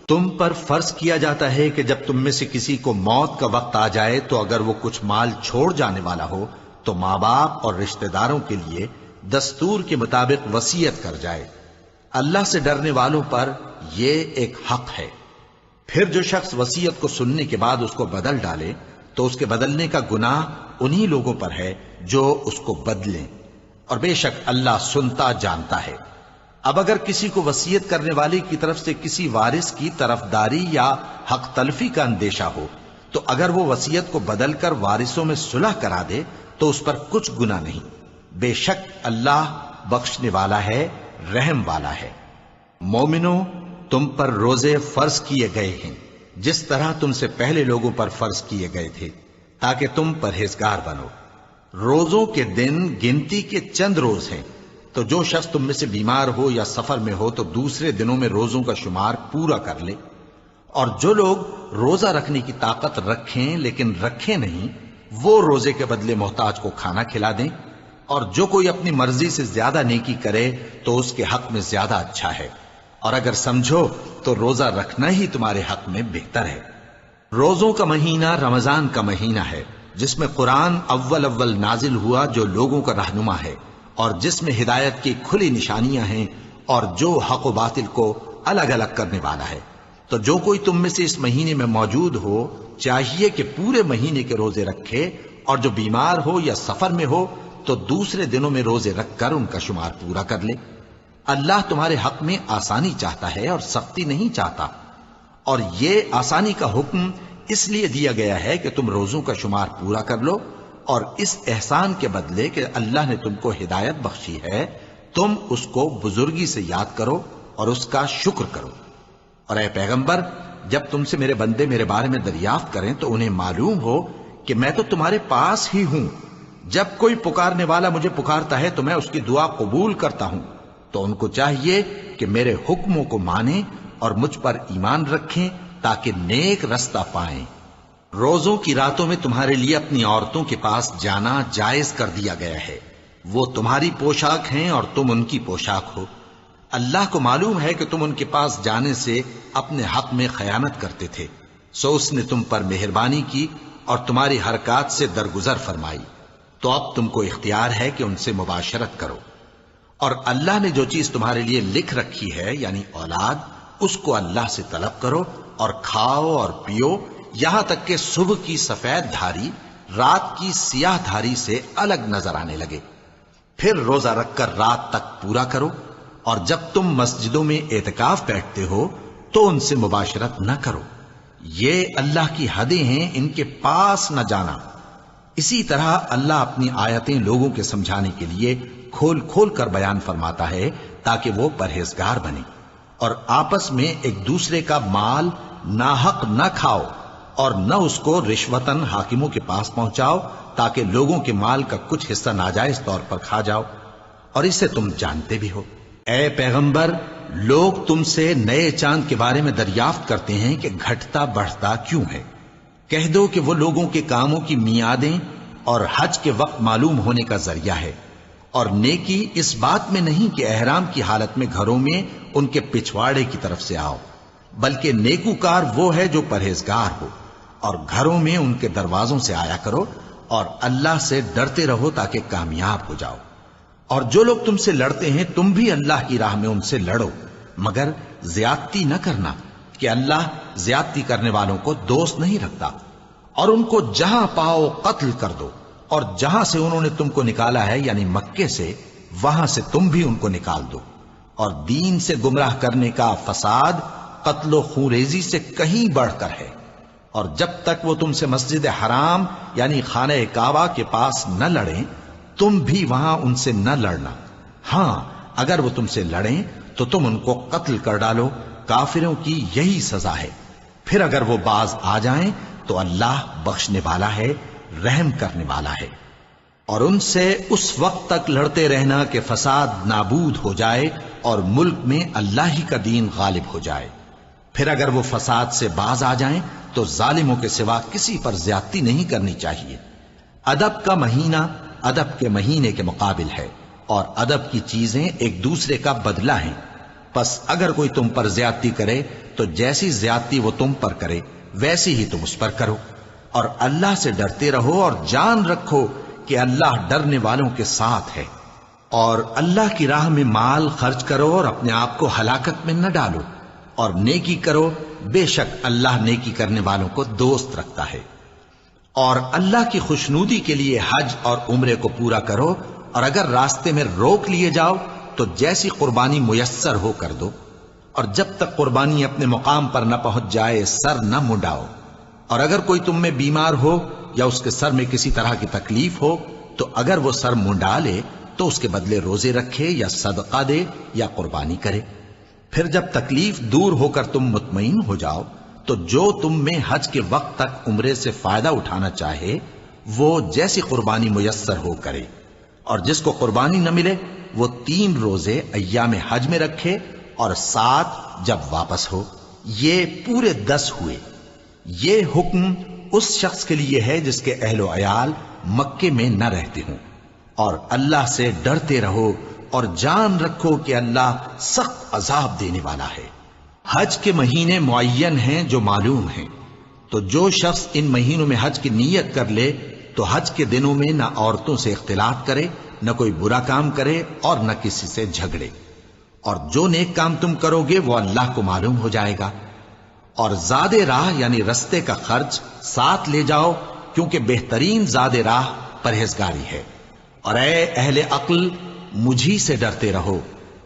تم پر فرض کیا جاتا ہے کہ جب تم میں سے کسی کو موت کا وقت آ جائے تو اگر وہ کچھ مال چھوڑ جانے والا ہو تو ماں باپ اور رشتہ داروں کے لیے دستور کے مطابق وصیت کر جائے۔ اللہ سے ڈرنے والوں پر یہ ایک حق ہے۔ پھر جو شخص وصیت کو سننے کے بعد اس کو بدل ڈالے تو اس کے بدلنے کا گناہ انہی لوگوں پر ہے جو اس کو بدلیں، اور بے شک اللہ سنتا جانتا ہے۔ اب اگر کسی کو وصیت کرنے والے کی طرف سے کسی وارث کی طرفداری یا حق تلفی کا اندیشہ ہو تو اگر وہ وصیت کو بدل کر وارثوں میں صلح کرا دے تو اس پر کچھ گناہ نہیں، بے شک اللہ بخشنے والا ہے، رحم والا ہے۔ مومنوں، تم پر روزے فرض کیے گئے ہیں جس طرح تم سے پہلے لوگوں پر فرض کیے گئے تھے تاکہ تم پرہیزگار بنو۔ روزوں کے دن گنتی کے چند روز ہیں، تو جو شخص تم میں سے بیمار ہو یا سفر میں ہو تو دوسرے دنوں میں روزوں کا شمار پورا کر لے۔ اور جو لوگ روزہ رکھنے کی طاقت رکھیں لیکن رکھیں نہیں، وہ روزے کے بدلے محتاج کو کھانا کھلا دیں۔ اور جو کوئی اپنی مرضی سے زیادہ نیکی کرے تو اس کے حق میں زیادہ اچھا ہے، اور اگر سمجھو تو روزہ رکھنا ہی تمہارے حق میں بہتر ہے۔ روزوں کا مہینہ رمضان کا مہینہ ہے جس میں قرآن اول نازل ہوا، جو لوگوں کا رہنما ہے اور جس میں ہدایت کی کھلی نشانیاں ہیں اور جو حق و باطل کو الگ الگ کرنے والا ہے۔ تو جو کوئی تم میں سے اس مہینے میں موجود ہو چاہیے کہ پورے مہینے کے روزے رکھے، اور جو بیمار ہو یا سفر میں ہو تو دوسرے دنوں میں روزے رکھ کر ان کا شمار پورا کر لے۔ اللہ تمہارے حق میں آسانی چاہتا ہے اور سختی نہیں چاہتا، اور یہ آسانی کا حکم اس لیے دیا گیا ہے کہ تم روزوں کا شمار پورا کر لو، اور اس احسان کے بدلے کہ اللہ نے تم کو ہدایت بخشی ہے تم اس کو بزرگی سے یاد کرو اور اس کا شکر کرو۔ اور اے پیغمبر، جب تم سے میرے بندے میرے بارے میں دریافت کریں تو انہیں معلوم ہو کہ میں تو تمہارے پاس ہی ہوں۔ جب کوئی پکارنے والا مجھے پکارتا ہے تو میں اس کی دعا قبول کرتا ہوں، تو ان کو چاہیے کہ میرے حکموں کو مانیں اور مجھ پر ایمان رکھیں تاکہ نیک رستہ پائیں۔ روزوں کی راتوں میں تمہارے لیے اپنی عورتوں کے پاس جانا جائز کر دیا گیا ہے، وہ تمہاری پوشاک ہیں اور تم ان کی پوشاک ہو۔ اللہ کو معلوم ہے کہ تم ان کے پاس جانے سے اپنے حق میں خیانت کرتے تھے، سو اس نے تم پر مہربانی کی اور تمہاری حرکات سے درگزر فرمائی، تو اب تم کو اختیار ہے کہ ان سے مباشرت کرو۔ اور اللہ نے جو چیز تمہارے لیے لکھ رکھی ہے یعنی اولاد، اس کو اللہ سے طلب کرو اور کھاؤ اور پیو، یہاں تک کہ صبح کی سفید دھاری رات کی سیاہ دھاری سے الگ نظر آنے لگے۔ پھر روزہ رکھ کر رات تک پورا کرو، اور جب تم مسجدوں میں اعتکاف بیٹھتے ہو تو ان سے مباشرت نہ کرو، یہ اللہ کی حدیں ہیں، ان کے پاس نہ جانا۔ اسی طرح اللہ اپنی آیتیں لوگوں کے سمجھانے کے لیے کھول کھول کر بیان فرماتا ہے تاکہ وہ پرہیزگار بنے۔ اور آپس میں ایک دوسرے کا مال ناحق نہ کھاؤ، اور نہ اس کو رشوتاً حاکموں کے پاس پہنچاؤ تاکہ لوگوں کے مال کا کچھ حصہ ناجائز طور پر کھا جاؤ، اور اسے تم جانتے بھی ہو۔ اے پیغمبر، لوگ تم سے نئے چاند کے بارے میں دریافت کرتے ہیں کہ گھٹتا بڑھتا کیوں ہے۔ کہہ دو کہ وہ لوگوں کے کاموں کی میعادیں اور حج کے وقت معلوم ہونے کا ذریعہ ہے، اور نیکی اس بات میں نہیں کہ احرام کی حالت میں گھروں میں ان کے پچھواڑے کی طرف سے آؤ، بلکہ نیکوکار وہ ہے جو پرہیزگار ہو، اور گھروں میں ان کے دروازوں سے آیا کرو، اور اللہ سے ڈرتے رہو تاکہ کامیاب ہو جاؤ۔ اور جو لوگ تم سے لڑتے ہیں تم بھی اللہ کی راہ میں ان سے لڑو، مگر زیادتی نہ کرنا، کہ اللہ زیادتی کرنے والوں کو دوست نہیں رکھتا۔ اور ان کو جہاں پاؤ قتل کر دو، اور جہاں سے انہوں نے تم کو نکالا ہے یعنی مکے سے، وہاں سے تم بھی ان کو نکال دو۔ اور دین سے گمراہ کرنے کا فساد قتل و خونریزی سے کہیں بڑھ کر ہے۔ اور جب تک وہ تم سے مسجد حرام یعنی خانہ کعبہ کے پاس نہ لڑیں، تم بھی وہاں ان سے نہ لڑنا۔ ہاں، اگر وہ تم سے لڑیں تو تم ان کو قتل کر ڈالو، کافروں کی یہی سزا ہے۔ پھر اگر وہ باز آ جائیں تو اللہ بخشنے والا ہے، رحم کرنے والا ہے۔ اور ان سے اس وقت تک لڑتے رہنا کہ فساد نابود ہو جائے اور ملک میں اللہ ہی کا دین غالب ہو جائے۔ پھر اگر وہ فساد سے باز آ جائیں تو ظالموں کے سوا کسی پر زیادتی نہیں کرنی چاہیے۔ ادب کا مہینہ ادب کے مہینے کے مقابل ہے، اور ادب کی چیزیں ایک دوسرے کا بدلہ ہیں۔ پس اگر کوئی تم پر زیادتی کرے تو جیسی زیادتی وہ تم پر کرے ویسی ہی تم اس پر کرو، اور اللہ سے ڈرتے رہو، اور جان رکھو کہ اللہ ڈرنے والوں کے ساتھ ہے۔ اور اللہ کی راہ میں مال خرچ کرو اور اپنے آپ کو ہلاکت میں نہ ڈالو، اور نیکی کرو، بے شک اللہ نیکی کرنے والوں کو دوست رکھتا ہے۔ اور اللہ کی خوشنودی کے لیے حج اور عمرے کو پورا کرو، اور اگر راستے میں روک لیے جاؤ تو جیسی قربانی میسر ہو کر دو، اور جب تک قربانی اپنے مقام پر نہ پہنچ جائے سر نہ منڈاؤ۔ اور اگر کوئی تم میں بیمار ہو یا اس کے سر میں کسی طرح کی تکلیف ہو تو اگر وہ سر منڈا لے تو اس کے بدلے روزے رکھے یا صدقہ دے یا قربانی کرے۔ پھر جب تکلیف دور ہو کر تم مطمئن ہو جاؤ تو جو تم میں حج کے وقت تک عمرے سے فائدہ اٹھانا چاہے وہ جیسی قربانی میسر ہو کرے، اور جس کو قربانی نہ ملے وہ 3 روزے ایام حج میں رکھے اور 7 جب واپس ہو، یہ پورے 10 ہوئے۔ یہ حکم اس شخص کے لیے ہے جس کے اہل و عیال مکے میں نہ رہتے ہوں۔ اور اللہ سے ڈرتے رہو اور جان رکھو کہ اللہ سخت عذاب دینے والا ہے۔ حج کے مہینے معین ہیں جو معلوم ہیں، تو جو شخص ان مہینوں میں حج کی نیت کر لے تو حج کے دنوں میں نہ عورتوں سے اختلاط کرے، نہ کوئی برا کام کرے اور نہ کسی سے جھگڑے۔ اور جو نیک کام تم کرو گے وہ اللہ کو معلوم ہو جائے گا۔ اور زاد راہ یعنی رستے کا خرچ ساتھ لے جاؤ، کیونکہ بہترین زاد راہ پرہیزگاری ہے۔ اور اے اہل عقل، مجھی سے ڈرتے رہو،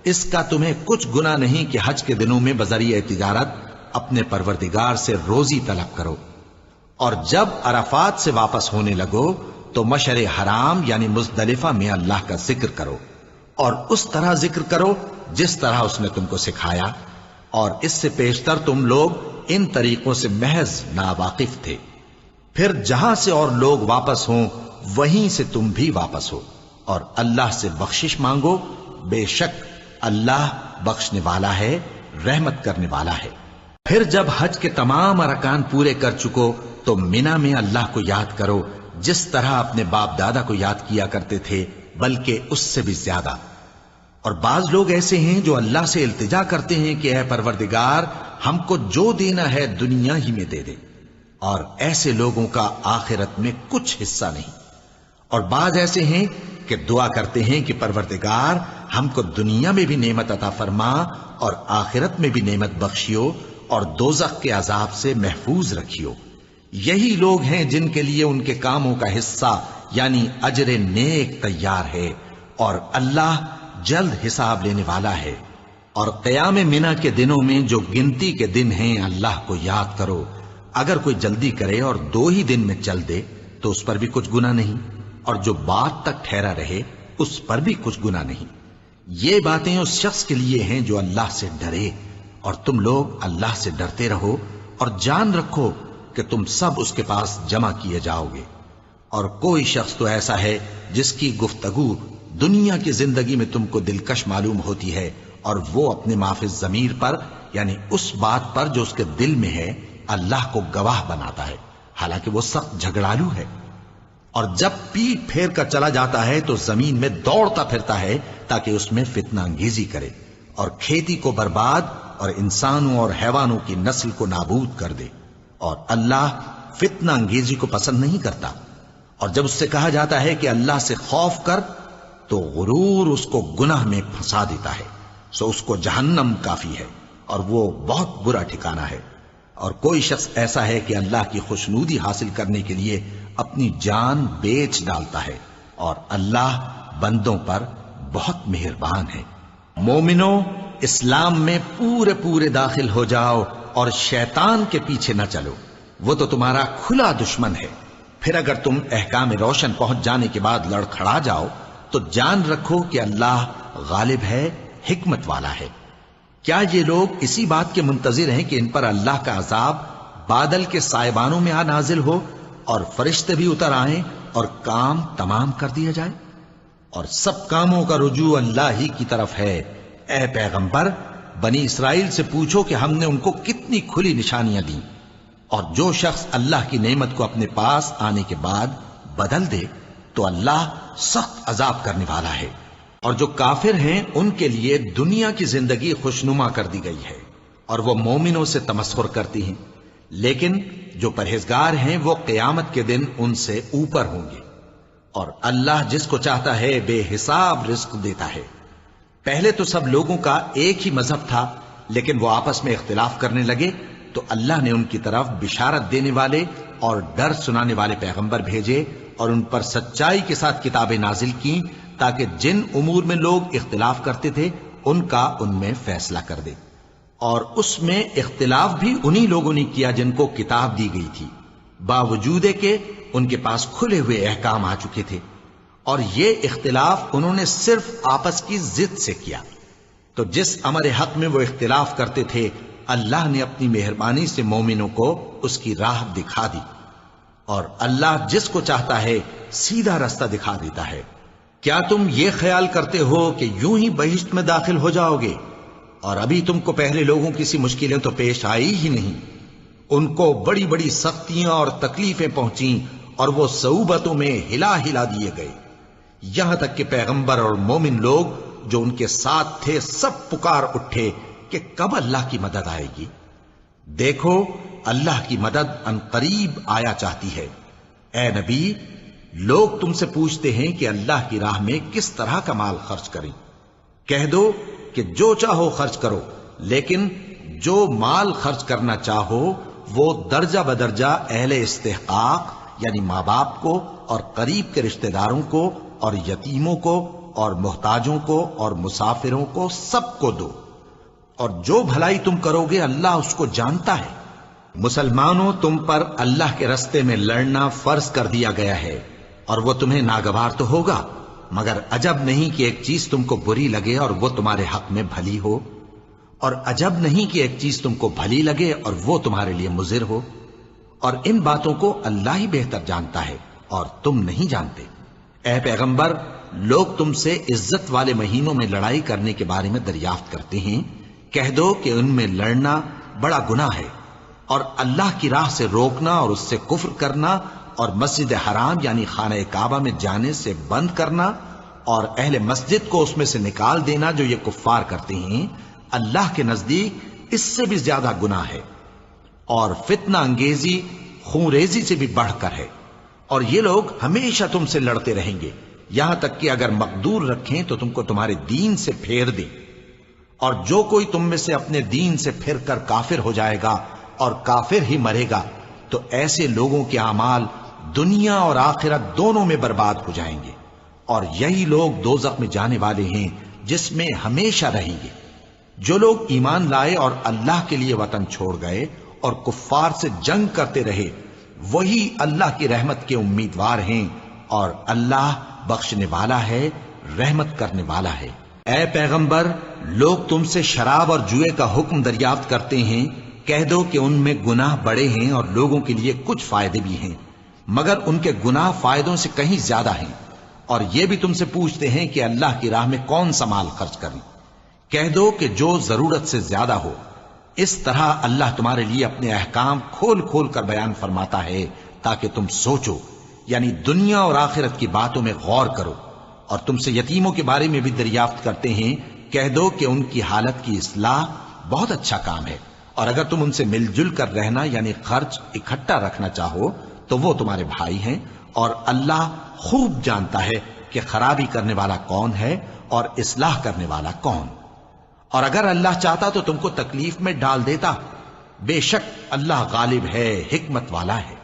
اس کا تمہیں کچھ گناہ نہیں کہ حج کے دنوں میں بذریعہ تجارت اپنے پروردگار سے روزی طلب کرو۔ اور جب عرفات سے واپس ہونے لگو تو مشعر حرام یعنی مزدلفہ میں اللہ کا ذکر کرو، اور اس طرح ذکر کرو جس طرح اس نے تم کو سکھایا، اور اس سے پیشتر تم لوگ ان طریقوں سے محض ناواقف تھے۔ پھر جہاں سے اور لوگ واپس ہوں وہیں سے تم بھی واپس ہو، اور اللہ سے بخشش مانگو، بے شک اللہ بخشنے والا ہے، رحمت کرنے والا ہے۔ پھر جب حج کے تمام ارکان پورے کر چکو تو مینا میں اللہ کو یاد کرو جس طرح اپنے باپ دادا کو یاد کیا کرتے تھے، بلکہ اس سے بھی زیادہ۔ اور بعض لوگ ایسے ہیں جو اللہ سے التجا کرتے ہیں کہ اے پروردگار ہم کو جو دینا ہے دنیا ہی میں دے دے، اور ایسے لوگوں کا آخرت میں کچھ حصہ نہیں۔ اور بعض ایسے ہیں کہ دعا کرتے ہیں کہ پروردگار ہم کو دنیا میں بھی نعمت عطا فرما اور آخرت میں بھی نعمت بخشیو اور دوزخ کے عذاب سے محفوظ رکھیو۔ یہی لوگ ہیں جن کے لیے ان کے کاموں کا حصہ یعنی اجر نیک تیار ہے، اور اللہ جلد حساب لینے والا ہے۔ اور قیام منا کے دنوں میں جو گنتی کے دن ہیں اللہ کو یاد کرو۔ اگر کوئی جلدی کرے اور 2 ہی دن میں چل دے تو اس پر بھی کچھ گناہ نہیں، اور جو بات تک ٹھہرا رہے اس پر بھی کچھ گناہ نہیں۔ یہ باتیں اس شخص کے لیے ہیں جو اللہ سے ڈرے، اور تم لوگ اللہ سے ڈرتے رہو اور جان رکھو کہ تم سب اس کے پاس جمع کیے جاؤ گے۔ اور کوئی شخص تو ایسا ہے جس کی گفتگو دنیا کی زندگی میں تم کو دلکش معلوم ہوتی ہے، اور وہ اپنے معافی ضمیر پر یعنی اس بات پر جو اس کے دل میں ہے اللہ کو گواہ بناتا ہے، حالانکہ وہ سخت جھگڑالو ہے۔ اور جب پیٹ پھیر کر چلا جاتا ہے تو زمین میں دوڑتا پھرتا ہے تاکہ اس میں فتنہ انگیزی کرے اور کھیتی کو برباد اور انسانوں اور حیوانوں کی نسل کو نابود کر دے، اور اللہ فتنہ انگیزی کو پسند نہیں کرتا۔ اور جب اس سے کہا جاتا ہے کہ اللہ سے خوف کر تو غرور اس کو گناہ میں پھنسا دیتا ہے، سو اس کو جہنم کافی ہے اور وہ بہت برا ٹھکانہ ہے۔ اور کوئی شخص ایسا ہے کہ اللہ کی خوشنودی حاصل کرنے کے لیے اپنی جان بیچ ڈالتا ہے، اور اللہ بندوں پر بہت مہربان ہے۔ مومنو، اسلام میں پورے داخل ہو جاؤ اور شیطان کے پیچھے نہ چلو، وہ تو تمہارا کھلا دشمن ہے۔ پھر اگر تم احکام روشن پہنچ جانے کے بعد لڑکھڑا جاؤ تو جان رکھو کہ اللہ غالب ہے، حکمت والا ہے۔ کیا یہ لوگ اسی بات کے منتظر ہیں کہ ان پر اللہ کا عذاب بادل کے سائبانوں میں نازل ہو اور فرشتے بھی اتر آئیں اور کام تمام کر دیا جائے؟ اور سب کاموں کا رجوع اللہ ہی کی طرف ہے۔ اے پیغمبر، بنی اسرائیل سے پوچھو کہ ہم نے ان کو کتنی کھلی نشانیاں دیں، اور جو شخص اللہ کی نعمت کو اپنے پاس آنے کے بعد بدل دے تو اللہ سخت عذاب کرنے والا ہے۔ اور جو کافر ہیں ان کے لیے دنیا کی زندگی خوشنما کر دی گئی ہے اور وہ مومنوں سے تمسخر کرتی ہیں، لیکن جو پرہیزگار ہیں وہ قیامت کے دن ان سے اوپر ہوں گے۔ اور اللہ جس کو چاہتا ہے بے حساب رزق دیتا ہے۔ پہلے تو سب لوگوں کا ایک ہی مذہب تھا، لیکن وہ آپس میں اختلاف کرنے لگے تو اللہ نے ان کی طرف بشارت دینے والے اور ڈر سنانے والے پیغمبر بھیجے اور ان پر سچائی کے ساتھ کتابیں نازل کی تاکہ جن امور میں لوگ اختلاف کرتے تھے ان کا ان میں فیصلہ کر دے۔ اور اس میں اختلاف بھی انہی لوگوں نے کیا جن کو کتاب دی گئی تھی، باوجود کہ ان کے پاس کھلے ہوئے احکام آ چکے تھے، اور یہ اختلاف انہوں نے صرف آپس کی ضد سے کیا۔ تو جس امر حق میں وہ اختلاف کرتے تھے اللہ نے اپنی مہربانی سے مومنوں کو اس کی راہ دکھا دی، اور اللہ جس کو چاہتا ہے سیدھا رستہ دکھا دیتا ہے۔ کیا تم یہ خیال کرتے ہو کہ یوں ہی بہشت میں داخل ہو جاؤ گے، اور ابھی تم کو پہلے لوگوں کی سی مشکلیں تو پیش آئی ہی نہیں؟ ان کو بڑی بڑی سختیاں اور تکلیفیں پہنچیں اور وہ صعوبتوں میں ہلا ہلا دیے گئے، یہاں تک کہ پیغمبر اور مومن لوگ جو ان کے ساتھ تھے سب پکار اٹھے کہ کب اللہ کی مدد آئے گی۔ دیکھو اللہ کی مدد ان قریب آیا چاہتی ہے۔ اے نبی، لوگ تم سے پوچھتے ہیں کہ اللہ کی راہ میں کس طرح کا مال خرچ کریں۔ کہہ دو کہ جو چاہو خرچ کرو، لیکن جو مال خرچ کرنا چاہو وہ درجہ بدرجہ اہل استحقاق یعنی ماں باپ کو اور قریب کے رشتہ داروں کو اور یتیموں کو اور محتاجوں کو اور مسافروں کو سب کو دو، اور جو بھلائی تم کرو گے اللہ اس کو جانتا ہے۔ مسلمانوں، تم پر اللہ کے رستے میں لڑنا فرض کر دیا گیا ہے، اور وہ تمہیں ناگوار تو ہوگا، مگر عجب نہیں کہ ایک چیز تم کو بری لگے اور وہ تمہارے حق میں بھلی ہو، اور عجب نہیں کہ ایک چیز تم کو بھلی لگے اور وہ تمہارے لیے مضر ہو، اور ان باتوں کو اللہ ہی بہتر جانتا ہے اور تم نہیں جانتے۔ اے پیغمبر، لوگ تم سے عزت والے مہینوں میں لڑائی کرنے کے بارے میں دریافت کرتے ہیں، کہہ دو کہ ان میں لڑنا بڑا گناہ ہے، اور اللہ کی راہ سے روکنا اور اس سے کفر کرنا اور مسجد حرام یعنی خانہ کعبہ میں جانے سے بند کرنا اور اہل مسجد کو اس میں سے نکال دینا جو یہ کفار کرتے ہیں، اللہ کے نزدیک اس سے بھی زیادہ گناہ ہے، اور فتنہ انگیزی خونریزی سے بھی بڑھ کر ہے۔ اور یہ لوگ ہمیشہ تم سے لڑتے رہیں گے، یہاں تک کہ اگر مقدور رکھیں تو تم کو تمہارے دین سے پھیر دیں، اور جو کوئی تم میں سے اپنے دین سے پھر کر کافر ہو جائے گا اور کافر ہی مرے گا تو ایسے لوگوں کے اعمال دنیا اور آخرت دونوں میں برباد ہو جائیں گے، اور یہی لوگ دوزخ میں جانے والے ہیں جس میں ہمیشہ رہیں گے۔ جو لوگ ایمان لائے اور اللہ کے لیے وطن چھوڑ گئے اور کفار سے جنگ کرتے رہے وہی اللہ کی رحمت کے امیدوار ہیں، اور اللہ بخشنے والا ہے، رحمت کرنے والا ہے۔ اے پیغمبر، لوگ تم سے شراب اور جوئے کا حکم دریافت کرتے ہیں، کہہ دو کہ ان میں گناہ بڑے ہیں اور لوگوں کے لیے کچھ فائدے بھی ہیں، مگر ان کے گناہ فائدوں سے کہیں زیادہ ہیں، اور یہ بھی تم سے پوچھتے ہیں کہ اللہ کی راہ میں کون سا مال خرچ کریں. کہہ دو کہ جو ضرورت سے زیادہ ہو. اس طرح اللہ تمہارے لیے اپنے احکام کھول کھول کر بیان فرماتا ہے تاکہ تم سوچو، یعنی دنیا اور آخرت کی باتوں میں غور کرو. اور تم سے یتیموں کے بارے میں بھی دریافت کرتے ہیں. کہہ دو کہ ان کی حالت کی اصلاح بہت اچھا کام ہے، اور اگر تم ان سے مل جل کر رہنا یعنی خرچ اکٹھا رکھنا چاہو تو وہ تمہارے بھائی ہیں، اور اللہ خوب جانتا ہے کہ خرابی کرنے والا کون ہے اور اصلاح کرنے والا کون. اور اگر اللہ چاہتا تو تم کو تکلیف میں ڈال دیتا. بے شک اللہ غالب ہے، حکمت والا ہے.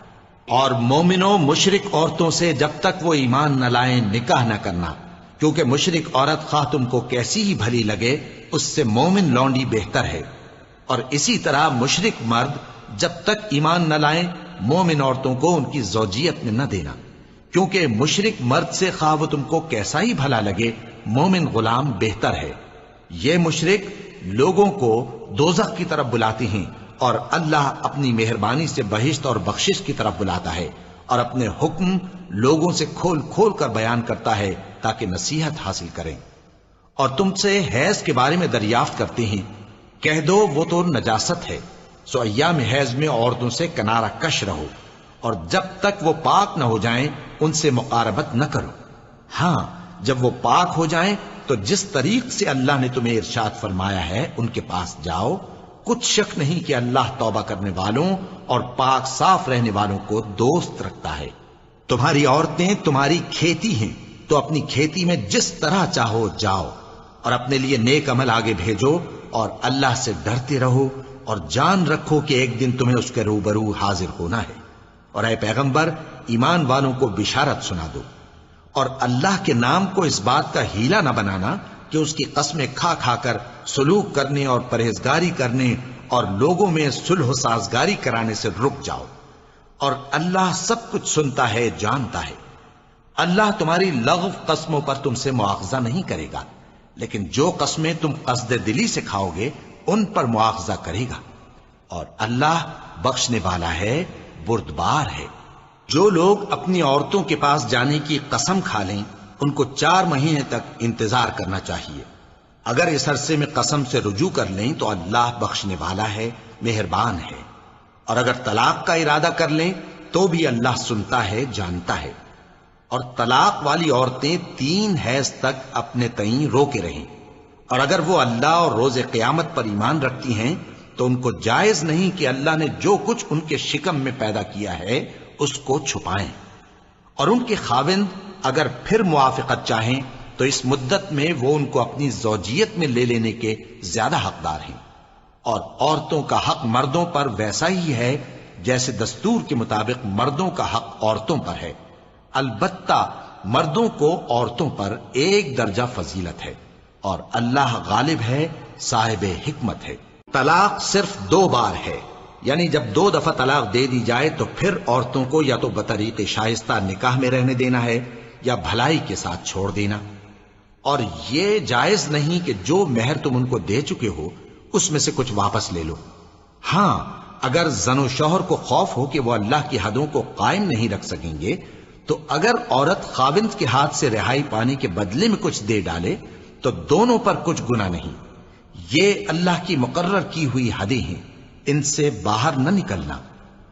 اور مومنوں مشرک عورتوں سے جب تک وہ ایمان نہ لائیں نکاح نہ کرنا، کیونکہ مشرک عورت خواہ تم کو کیسی ہی بھلی لگے اس سے مومن لونڈی بہتر ہے. اور اسی طرح مشرک مرد جب تک ایمان نہ لائیں مومن عورتوں کو ان کی زوجیت میں نہ دینا، کیونکہ مشرک مرد سے خواہ وہ تم کو کیسا ہی بھلا لگے مومن غلام بہتر ہے. یہ مشرک لوگوں کو دوزخ کی طرف بلاتے ہیں، اور اللہ اپنی مہربانی سے بہشت اور بخشش کی طرف بلاتا ہے، اور اپنے حکم لوگوں سے کھول کھول کر بیان کرتا ہے تاکہ نصیحت حاصل کریں. اور تم سے حیض کے بارے میں دریافت کرتے ہیں. کہہ دو وہ تو نجاست ہے، سو ایام حیض میں عورتوں سے کنارہ کش رہو، اور جب تک وہ پاک نہ ہو جائیں ان سے مقاربت نہ کرو. ہاں جب وہ پاک ہو جائیں تو جس طریق سے اللہ نے تمہیں ارشاد فرمایا ہے ان کے پاس جاؤ. کچھ شک نہیں کہ اللہ توبہ کرنے والوں اور پاک صاف رہنے والوں کو دوست رکھتا ہے. تمہاری عورتیں تمہاری کھیتی ہیں، تو اپنی کھیتی میں جس طرح چاہو جاؤ، اور اپنے لیے نیک عمل آگے بھیجو، اور اللہ سے ڈرتے رہو، اور جان رکھو کہ ایک دن تمہیں اس کے روبرو حاضر ہونا ہے. اور اے پیغمبر ایمان والوں کو بشارت سنا دو، اور اللہ کے نام کو اس بات کا ہیلا نہ بنانا کہ اس کی قسمیں کھا کھا کر سلوک کرنے اور پرہیزگاری کرنے اور لوگوں میں صلح و سازگاری کرانے سے رک جاؤ. اور اللہ سب کچھ سنتا ہے، جانتا ہے. اللہ تمہاری لغو قسموں پر تم سے مواخذہ نہیں کرے گا، لیکن جو قسمیں تم قصد دلی سے کھاؤ گے ان پر مواخذہ کرے گا. اور اللہ بخشنے والا ہے، بردبار ہے. جو لوگ اپنی عورتوں کے پاس جانے کی قسم کھا لیں ان کو 4 مہینے تک انتظار کرنا چاہیے. اگر اس عرصے میں قسم سے رجوع کر لیں تو اللہ بخشنے والا ہے، مہربان ہے. اور اگر طلاق کا ارادہ کر لیں تو بھی اللہ سنتا ہے، جانتا ہے. اور طلاق والی عورتیں 3 حیض تک اپنے تئیں روکے رہیں، اور اگر وہ اللہ اور روز قیامت پر ایمان رکھتی ہیں تو ان کو جائز نہیں کہ اللہ نے جو کچھ ان کے شکم میں پیدا کیا ہے اس کو چھپائیں. اور ان کے خاوند اگر پھر موافقت چاہیں تو اس مدت میں وہ ان کو اپنی زوجیت میں لے لینے کے زیادہ حقدار ہیں. اور عورتوں کا حق مردوں پر ویسا ہی ہے جیسے دستور کے مطابق مردوں کا حق عورتوں پر ہے. البتہ مردوں کو عورتوں پر 1 درجہ فضیلت ہے، اور اللہ غالب ہے، صاحب حکمت ہے. طلاق صرف 2 بار ہے، یعنی جب 2 دفعہ طلاق دے دی جائے تو پھر عورتوں کو یا تو بطریق شائستہ نکاح میں رہنے دینا ہے یا بھلائی کے ساتھ چھوڑ دینا. اور یہ جائز نہیں کہ جو مہر تم ان کو دے چکے ہو اس میں سے کچھ واپس لے لو. ہاں اگر زن و شوہر کو خوف ہو کہ وہ اللہ کی حدوں کو قائم نہیں رکھ سکیں گے تو اگر عورت خاوند کے ہاتھ سے رہائی پانے کے بدلے میں کچھ دے ڈالے تو دونوں پر کچھ گناہ نہیں. یہ اللہ کی مقرر کی ہوئی حدیں ہیں، ان سے باہر نہ نکلنا.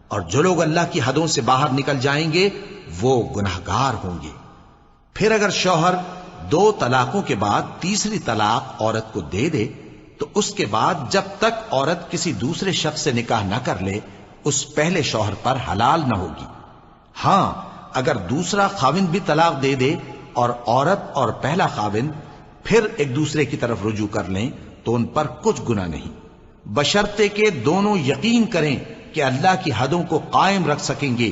اور جو لوگ اللہ کی حدوں سے باہر نکل جائیں گے وہ گناہگار ہوں گے. پھر اگر شوہر 2 طلاقوں کے بعد تیسری طلاق عورت کو دے دے تو اس کے بعد جب تک عورت کسی دوسرے شخص سے نکاح نہ کر لے اس پہلے شوہر پر حلال نہ ہوگی. ہاں اگر دوسرا خاوند بھی طلاق دے دے اور عورت اور پہلا خاوند پھر ایک دوسرے کی طرف رجوع کر لیں تو ان پر کچھ گناہ نہیں، بشرطے کہ دونوں یقین کریں کہ اللہ کی حدوں کو قائم رکھ سکیں گے.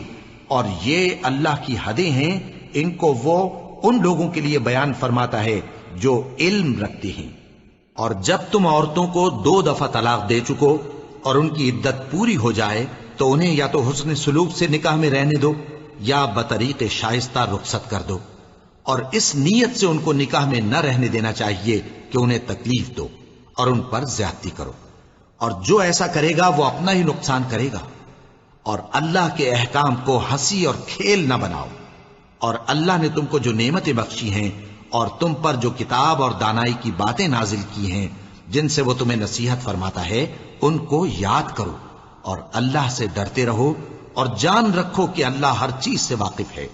اور یہ اللہ کی حدیں ہیں، ان کو وہ ان لوگوں کے لیے بیان فرماتا ہے جو علم رکھتے ہیں. اور جب تم عورتوں کو 2 دفعہ طلاق دے چکو اور ان کی عدت پوری ہو جائے تو انہیں یا تو حسن سلوک سے نکاح میں رہنے دو یا بطریق شائستہ رخصت کر دو. اور اس نیت سے ان کو نکاح میں نہ رہنے دینا چاہیے کہ انہیں تکلیف دو اور ان پر زیادتی کرو. اور جو ایسا کرے گا وہ اپنا ہی نقصان کرے گا. اور اللہ کے احکام کو ہنسی اور کھیل نہ بناؤ. اور اللہ نے تم کو جو نعمتیں بخشی ہیں اور تم پر جو کتاب اور دانائی کی باتیں نازل کی ہیں جن سے وہ تمہیں نصیحت فرماتا ہے، ان کو یاد کرو اور اللہ سے ڈرتے رہو اور جان رکھو کہ اللہ ہر چیز سے واقف ہے۔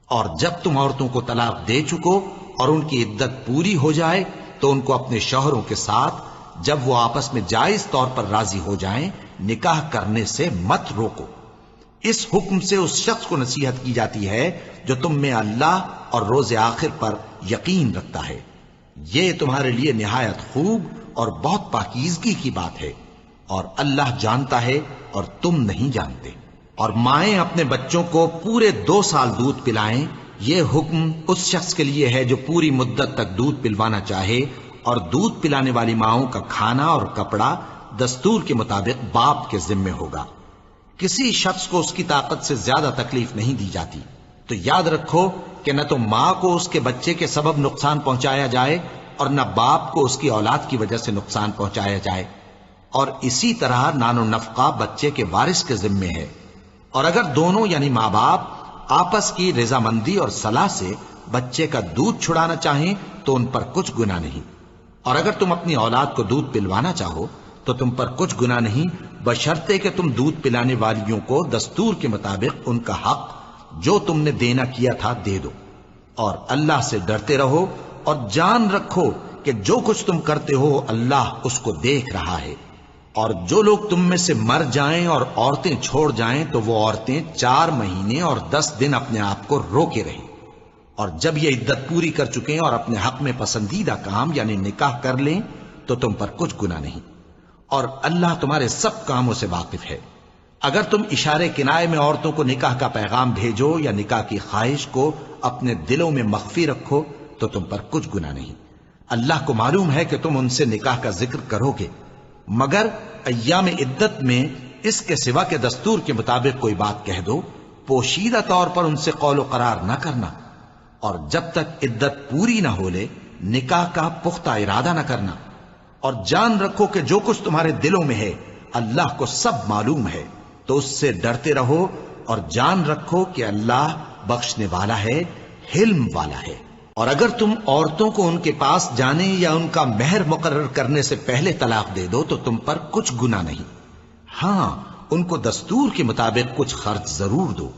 اور جب تم عورتوں کو طلاق دے چکو اور ان کی عدت پوری ہو جائے تو ان کو اپنے شوہروں کے ساتھ جب وہ آپس میں جائز طور پر راضی ہو جائیں نکاح کرنے سے مت روکو۔ اس حکم سے اس شخص کو نصیحت کی جاتی ہے جو تم میں اللہ اور روز آخر پر یقین رکھتا ہے، یہ تمہارے لیے نہایت خوب اور بہت پاکیزگی کی بات ہے، اور اللہ جانتا ہے اور تم نہیں جانتے۔ اور مائیں اپنے بچوں کو پورے 2 سال دودھ پلائیں، یہ حکم اس شخص کے لیے ہے جو پوری مدت تک دودھ پلوانا چاہے، اور دودھ پلانے والی ماؤں کا کھانا اور کپڑا دستور کے مطابق باپ کے ذمے ہوگا۔ کسی شخص کو اس کی طاقت سے زیادہ تکلیف نہیں دی جاتی، تو یاد رکھو کہ نہ تو ماں کو اس کے بچے کے سبب نقصان پہنچایا جائے اور نہ باپ کو اس کی اولاد کی وجہ سے نقصان پہنچایا جائے، اور اسی طرح نان و نفقہ بچے کے وارث کے ذمے ہے۔ اور اگر دونوں یعنی ماں باپ آپس کی رضامندی اور صلاح سے بچے کا دودھ چھڑانا چاہیں تو ان پر کچھ گناہ نہیں، اور اگر تم اپنی اولاد کو دودھ پلوانا چاہو تو تم پر کچھ گناہ نہیں، بشرطے کہ تم دودھ پلانے والیوں کو دستور کے مطابق ان کا حق جو تم نے دینا کیا تھا دے دو۔ اور اللہ سے ڈرتے رہو اور جان رکھو کہ جو کچھ تم کرتے ہو اللہ اس کو دیکھ رہا ہے۔ اور جو لوگ تم میں سے مر جائیں اور عورتیں چھوڑ جائیں تو وہ عورتیں 4 مہینے اور 10 دن اپنے آپ کو روکے رہیں، اور جب یہ عدت پوری کر چکیں اور اپنے حق میں پسندیدہ کام یعنی نکاح کر لیں تو تم پر کچھ گناہ نہیں، اور اللہ تمہارے سب کاموں سے واقف ہے۔ اگر تم اشارے کنائے میں عورتوں کو نکاح کا پیغام بھیجو یا نکاح کی خواہش کو اپنے دلوں میں مخفی رکھو تو تم پر کچھ گناہ نہیں۔ اللہ کو معلوم ہے کہ تم ان سے نکاح کا ذکر کرو گے، مگر ایام عدت میں اس کے سوا کے دستور کے مطابق کوئی بات کہہ دو، پوشیدہ طور پر ان سے قول و قرار نہ کرنا، اور جب تک عدت پوری نہ ہو لے نکاح کا پختہ ارادہ نہ کرنا۔ اور جان رکھو کہ جو کچھ تمہارے دلوں میں ہے اللہ کو سب معلوم ہے، تو اس سے ڈرتے رہو اور جان رکھو کہ اللہ بخشنے والا ہے، حلم والا ہے۔ اور اگر تم عورتوں کو ان کے پاس جانے یا ان کا مہر مقرر کرنے سے پہلے طلاق دے دو تو تم پر کچھ گناہ نہیں، ہاں ان کو دستور کے مطابق کچھ خرچ ضرور دو،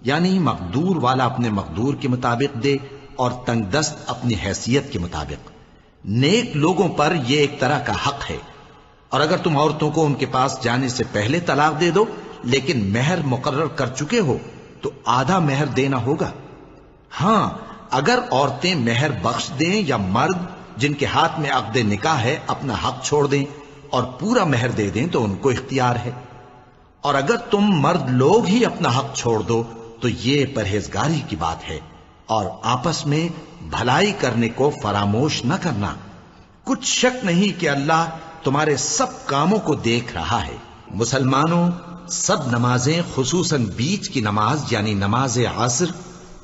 یعنی مقدور والا اپنے مقدور کے مطابق دے اور تنگ دست اپنی حیثیت کے مطابق۔ نیک لوگوں پر یہ ایک طرح کا حق ہے۔ اور اگر تم عورتوں کو ان کے پاس جانے سے پہلے طلاق دے دو لیکن مہر مقرر کر چکے ہو تو آدھا مہر دینا ہوگا۔ ہاں اگر عورتیں مہر بخش دیں یا مرد جن کے ہاتھ میں عقد نکاح ہے اپنا حق چھوڑ دیں اور پورا مہر دے دیں تو ان کو اختیار ہے۔ اور اگر تم مرد لوگ ہی اپنا حق چھوڑ دو تو یہ پرہیزگاری کی بات ہے، اور آپس میں بھلائی کرنے کو فراموش نہ کرنا۔ کچھ شک نہیں کہ اللہ تمہارے سب کاموں کو دیکھ رہا ہے۔ مسلمانوں، سب نمازیں خصوصاً بیچ کی نماز یعنی نماز عصر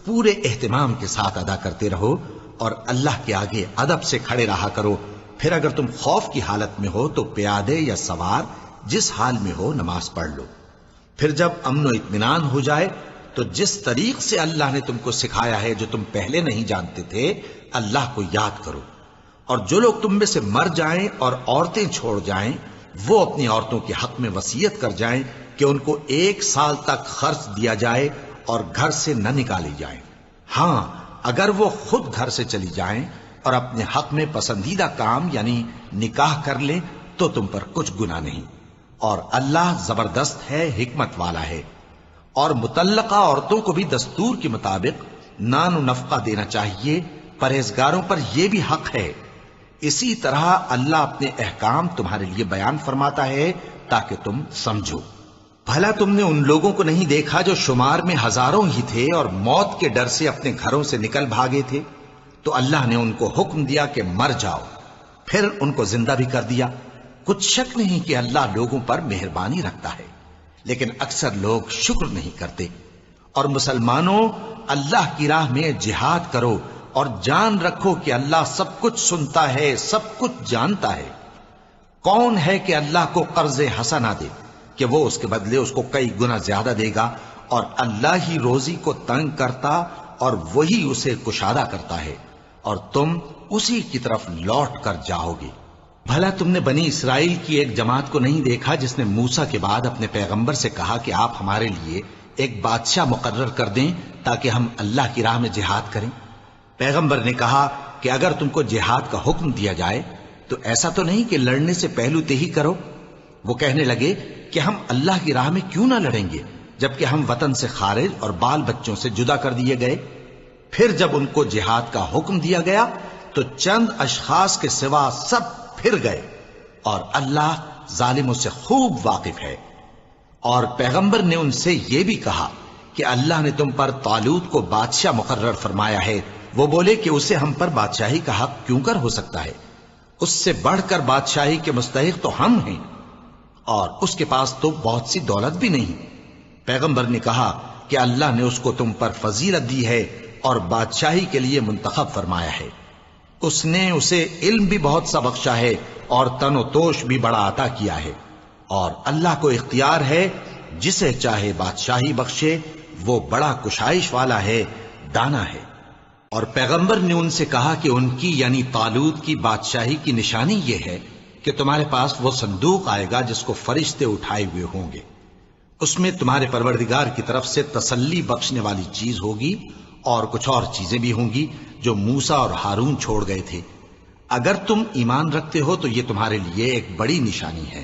پورے اہتمام کے ساتھ ادا کرتے رہو اور اللہ کے آگے ادب سے کھڑے رہا کرو۔ پھر اگر تم خوف کی حالت میں ہو تو پیادے یا سوار جس حال میں ہو نماز پڑھ لو۔ پھر جب امن و اطمینان ہو جائے تو جس طریق سے اللہ نے تم کو سکھایا ہے جو تم پہلے نہیں جانتے تھے اللہ کو یاد کرو۔ اور جو لوگ تم میں سے مر جائیں اور عورتیں چھوڑ جائیں وہ اپنی عورتوں کے حق میں وصیت کر جائیں کہ ان کو 1 سال تک خرچ دیا جائے اور گھر سے نہ نکالی جائیں۔ ہاں اگر وہ خود گھر سے چلی جائیں اور اپنے حق میں پسندیدہ کام یعنی نکاح کر لیں تو تم پر کچھ گناہ نہیں، اور اللہ زبردست ہے، حکمت والا ہے۔ اور مطلقہ عورتوں کو بھی دستور کے مطابق نان و نفقہ دینا چاہیے، پرہیزگاروں پر یہ بھی حق ہے۔ اسی طرح اللہ اپنے احکام تمہارے لیے بیان فرماتا ہے تاکہ تم سمجھو۔ بھلا تم نے ان لوگوں کو نہیں دیکھا جو شمار میں ہزاروں ہی تھے اور موت کے ڈر سے اپنے گھروں سے نکل بھاگے تھے؟ تو اللہ نے ان کو حکم دیا کہ مر جاؤ، پھر ان کو زندہ بھی کر دیا۔ کچھ شک نہیں کہ اللہ لوگوں پر مہربانی رکھتا ہے، لیکن اکثر لوگ شکر نہیں کرتے۔ اور مسلمانوں، اللہ کی راہ میں جہاد کرو اور جان رکھو کہ اللہ سب کچھ سنتا ہے، سب کچھ جانتا ہے۔ کون ہے کہ اللہ کو قرض حسنہ دے کہ وہ اس کے بدلے اس کو کئی گنا زیادہ دے گا، اور اللہ ہی روزی کو تنگ کرتا اور وہی اسے کشادہ کرتا ہے، اور تم اسی کی طرف لوٹ کر جاؤ گے۔ بھلا تم نے بنی اسرائیل کی ایک جماعت کو نہیں دیکھا جس نے موسیٰ کے بعد اپنے پیغمبر سے کہا کہ آپ ہمارے لیے ایک بادشاہ مقرر کر دیں تاکہ ہم اللہ کی راہ میں جہاد کریں؟ پیغمبر نے کہا کہ اگر تم کو جہاد کا حکم دیا جائے تو ایسا تو نہیں کہ لڑنے سے پہلو تہی کرو۔ وہ کہنے لگے کہ ہم اللہ کی راہ میں کیوں نہ لڑیں گے جبکہ ہم وطن سے خارج اور بال بچوں سے جدا کر دیے گئے۔ پھر جب ان کو جہاد کا حکم دیا گیا تو چند اشخاص کے سوا سب پھر گئے، اور اللہ ظالموں سے خوب واقف ہے۔ اور پیغمبر نے ان سے یہ بھی کہا کہ اللہ نے تم پر طالوت کو بادشاہ مقرر فرمایا ہے۔ وہ بولے کہ اسے ہم پر بادشاہی کا حق کیوں کر ہو سکتا ہے؟ اس سے بڑھ کر بادشاہی کے مستحق تو ہم ہیں، اور اس کے پاس تو بہت سی دولت بھی نہیں۔ پیغمبر نے کہا کہ اللہ نے اس کو تم پر فضیلت دی ہے اور بادشاہی کے لیے منتخب فرمایا ہے۔ اس نے اسے علم بھی بہت سا بخشا ہے اور تن و توش بھی بڑا عطا کیا ہے، اور اللہ کو اختیار ہے جسے چاہے بادشاہی بخشے، وہ بڑا کشائش والا ہے، دانا ہے۔ اور پیغمبر نے ان سے کہا کہ ان کی یعنی طالوت کی بادشاہی کی نشانی یہ ہے کہ تمہارے پاس وہ صندوق آئے گا جس کو فرشتے اٹھائے ہوئے ہوں گے۔ اس میں تمہارے پروردگار کی طرف سے تسلی بخشنے والی چیز ہوگی، اور کچھ اور چیزیں بھی ہوں گی جو موسیٰ اور ہارون چھوڑ گئے تھے۔ اگر تم ایمان رکھتے ہو تو یہ تمہارے لیے ایک بڑی نشانی ہے۔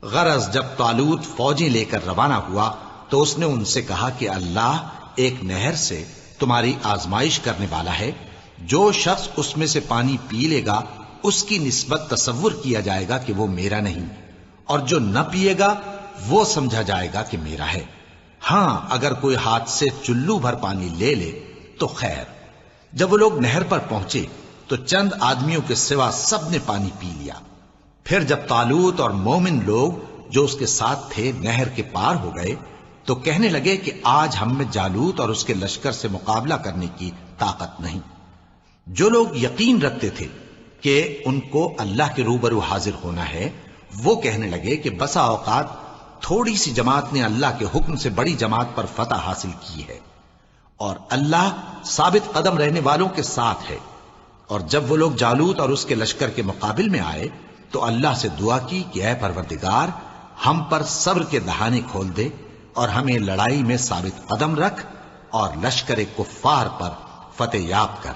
غرض جب طالوت فوجیں لے کر روانہ ہوا تو اس نے ان سے کہا کہ اللہ ایک نہر سے تمہاری آزمائش کرنے والا ہے، جو شخص اس میں سے پانی پی لے گا اس کی نسبت تصور کیا جائے گا کہ وہ میرا نہیں، اور جو نہ پیے گا وہ سمجھا جائے گا کہ میرا ہے۔ ہاں اگر کوئی ہاتھ سے چلو بھر پانی لے لے تو خیر۔ جب وہ لوگ نہر پر پہنچے تو چند آدمیوں کے سوا سب نے پانی پی لیا۔ پھر جب طالوت اور مومن لوگ جو اس کے ساتھ تھے نہر کے پار ہو گئے تو کہنے لگے کہ آج ہم میں جالوت اور اس کے لشکر سے مقابلہ کرنے کی طاقت نہیں۔ جو لوگ یقین رکھتے تھے کہ ان کو اللہ کے روبرو حاضر ہونا ہے، وہ کہنے لگے کہ بسا اوقات تھوڑی سی جماعت نے اللہ کے حکم سے بڑی جماعت پر فتح حاصل کی ہے، اور اللہ ثابت قدم رہنے والوں کے ساتھ ہے۔ اور جب وہ لوگ جالوت اور اس کے لشکر کے مقابل میں آئے تو اللہ سے دعا کی کہ اے پروردگار، ہم پر صبر کے دہانے کھول دے اور ہمیں لڑائی میں ثابت قدم رکھ اور لشکر کفار پر فتح یاب کر۔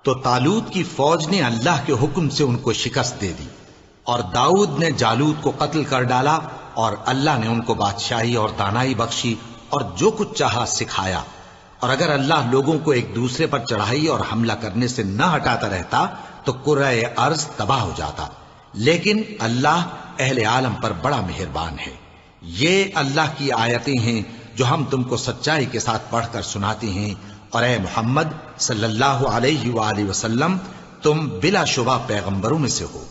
تو طالوت کی فوج نے اللہ کے حکم سے ان کو شکست دے دی، اور داؤد نے جالوت کو قتل کر ڈالا، اور اللہ نے ان کو بادشاہی اور دانائی بخشی اور جو کچھ چاہا سکھایا۔ اور اگر اللہ لوگوں کو ایک دوسرے پر چڑھائی اور حملہ کرنے سے نہ ہٹاتا رہتا تو کرۂ ارض تباہ ہو جاتا، لیکن اللہ اہل عالم پر بڑا مہربان ہے۔ یہ اللہ کی آیتیں ہیں جو ہم تم کو سچائی کے ساتھ پڑھ کر سناتے ہیں، اور اے محمد صلی اللہ علیہ وآلہ وسلم تم بلا شبہ پیغمبروں میں سے ہو۔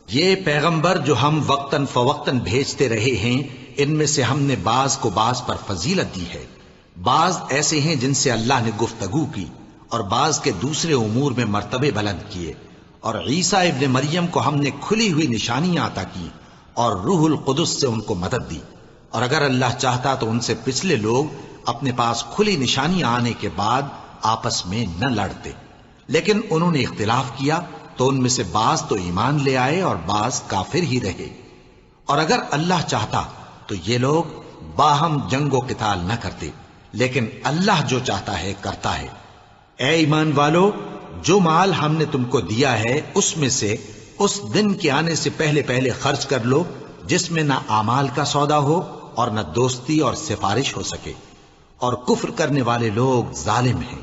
یہ پیغمبر جو ہم وقتاً فوقتاً بھیجتے رہے ہیں، ان میں سے ہم نے بعض کو بعض پر فضیلت دی ہے۔ بعض ایسے ہیں جن سے اللہ نے گفتگو کی، اور بعض کے دوسرے امور میں مرتبے بلند کیے، اور عیسیٰ ابن مریم کو ہم نے کھلی ہوئی نشانیاں عطا کی اور روح القدس سے ان کو مدد دی۔ اور اگر اللہ چاہتا تو ان سے پچھلے لوگ اپنے پاس کھلی نشانیاں آنے کے بعد آپس میں نہ لڑتے، لیکن انہوں نے اختلاف کیا تو ان میں سے بعض تو ایمان لے آئے اور بعض کافر ہی رہے۔ اور اگر اللہ چاہتا تو یہ لوگ باہم جنگ و قتال نہ کرتے، لیکن اللہ جو چاہتا ہے کرتا ہے۔ اے ایمان والو، جو مال ہم نے تم کو دیا ہے اس میں سے اس دن کے آنے سے پہلے پہلے خرچ کر لو جس میں نہ اعمال کا سودا ہو اور نہ دوستی اور سفارش ہو سکے، اور کفر کرنے والے لوگ ظالم ہیں۔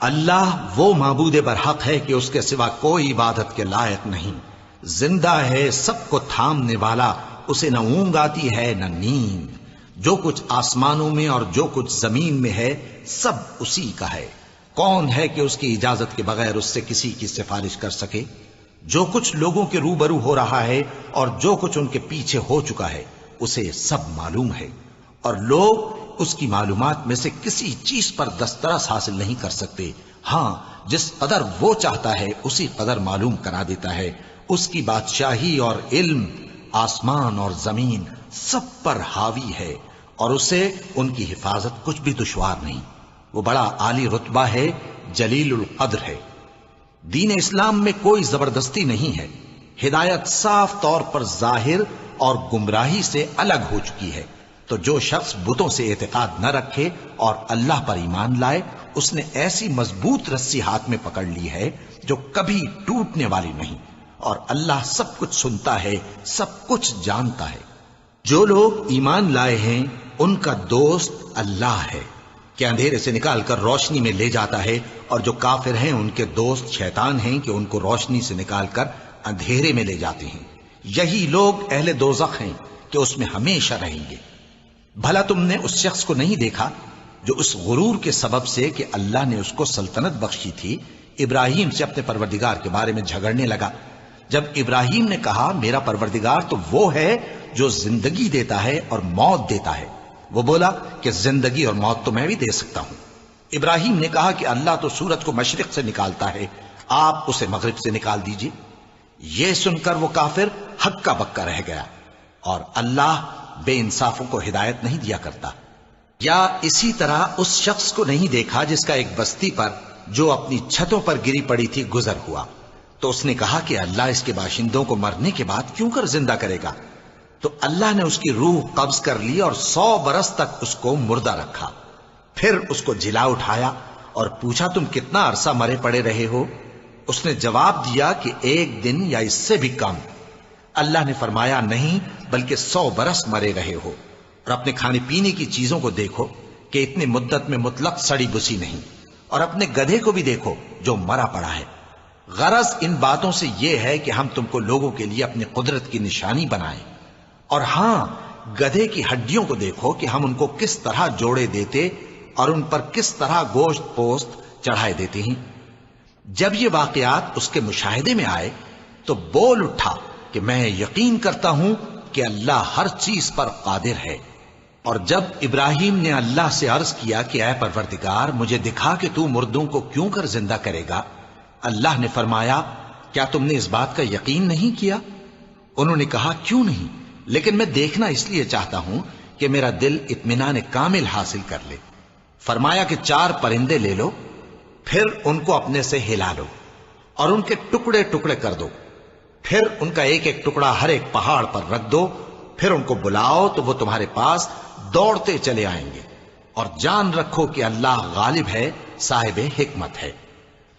اللہ وہ معبود برحق ہے کہ اس کے سوا کوئی عبادت کے لائق نہیں، زندہ ہے، سب کو تھامنے والا، اسے نہ اونگ آتی ہے نہ نیند۔ جو کچھ آسمانوں میں اور جو کچھ زمین میں ہے سب اسی کا ہے۔ کون ہے کہ اس کی اجازت کے بغیر اس سے کسی کی سفارش کر سکے؟ جو کچھ لوگوں کے روبرو ہو رہا ہے اور جو کچھ ان کے پیچھے ہو چکا ہے اسے سب معلوم ہے، اور لوگ اس کی معلومات میں سے کسی چیز پر دسترس حاصل نہیں کر سکتے۔ ہاں جس قدر وہ چاہتا ہے اسی قدر معلوم کرا دیتا ہے۔ اس کی بادشاہی اور علم آسمان اور زمین سب پر حاوی ہے، اور اسے ان کی حفاظت کچھ بھی دشوار نہیں۔ وہ بڑا عالی رتبہ ہے، جلیل القدر ہے۔ دین اسلام میں کوئی زبردستی نہیں ہے، ہدایت صاف طور پر ظاہر اور گمراہی سے الگ ہو چکی ہے۔ تو جو شخص بتوں سے اعتقاد نہ رکھے اور اللہ پر ایمان لائے، اس نے ایسی مضبوط رسی ہاتھ میں پکڑ لی ہے جو کبھی ٹوٹنے والی نہیں، اور اللہ سب کچھ سنتا ہے، سب کچھ جانتا ہے۔ جو لوگ ایمان لائے ہیں ان کا دوست اللہ ہے کہ اندھیرے سے نکال کر روشنی میں لے جاتا ہے، اور جو کافر ہیں ان کے دوست شیطان ہیں کہ ان کو روشنی سے نکال کر اندھیرے میں لے جاتے ہیں۔ یہی لوگ اہل دوزخ ہیں کہ اس میں ہمیشہ رہیں گے۔ بھلا تم نے اس شخص کو نہیں دیکھا جو اس غرور کے سبب سے کہ اللہ نے اس کو سلطنت بخشی تھی، ابراہیم سے اپنے پروردگار کے بارے میں جھگڑنے لگا؟ جب ابراہیم نے کہا میرا پروردگار تو وہ ہے جو زندگی دیتا ہے اور موت دیتا ہے، وہ بولا کہ زندگی اور موت تو میں بھی دے سکتا ہوں۔ ابراہیم نے کہا کہ اللہ تو سورج کو مشرق سے نکالتا ہے، آپ اسے مغرب سے نکال دیجئے۔ یہ سن کر وہ کافر ہکا بکا رہ گیا، اور اللہ بے انصافوں کو ہدایت نہیں دیا کرتا۔ یا اسی طرح اس شخص کو نہیں دیکھا جس کا ایک بستی پر جو اپنی چھتوں پر گری پڑی تھی گزر ہوا، تو اس نے کہا کہ اللہ اس کے باشندوں کو مرنے کے بعد کیوں کر زندہ کرے گا؟ تو اللہ نے اس کی روح قبض کر لی اور 100 برس تک اس کو مردہ رکھا۔ پھر اس کو جلا اٹھایا اور پوچھا تم کتنا عرصہ مرے پڑے رہے ہو؟ اس نے جواب دیا کہ 1 دن یا اس سے بھی کم۔ اللہ نے فرمایا نہیں بلکہ 100 برس مرے رہے ہو، اور اپنے کھانے پینے کی چیزوں کو دیکھو کہ اتنی مدت میں مطلق سڑی بسی نہیں، اور اپنے گدھے کو بھی دیکھو جو مرا پڑا ہے۔ غرض ان باتوں سے یہ ہے کہ ہم تم کو لوگوں کے لیے اپنی قدرت کی نشانی بنائیں، اور ہاں گدھے کی ہڈیوں کو دیکھو کہ ہم ان کو کس طرح جوڑے دیتے اور ان پر کس طرح گوشت پوست چڑھائے دیتے ہیں۔ جب یہ واقعات اس کے مشاہدے میں آئے تو بول اٹھا کہ میں یقین کرتا ہوں کہ اللہ ہر چیز پر قادر ہے۔ اور جب ابراہیم نے اللہ سے عرض کیا کہ اے پروردگار مجھے دکھا کہ تو مردوں کو کیوں کر زندہ کرے گا، اللہ نے فرمایا کیا تم نے اس بات کا یقین نہیں کیا؟ انہوں نے کہا کیوں نہیں، لیکن میں دیکھنا اس لیے چاہتا ہوں کہ میرا دل اطمینان کامل حاصل کر لے۔ فرمایا کہ 4 پرندے لے لو، پھر ان کو اپنے سے ہلا لو اور ان کے ٹکڑے ٹکڑے کر دو، پھر ان کا ایک ایک ٹکڑا ہر ایک پہاڑ پر رکھ دو، پھر ان کو بلاؤ تو وہ تمہارے پاس دوڑتے چلے آئیں گے، اور جان رکھو کہ اللہ غالب ہے، صاحب حکمت ہے۔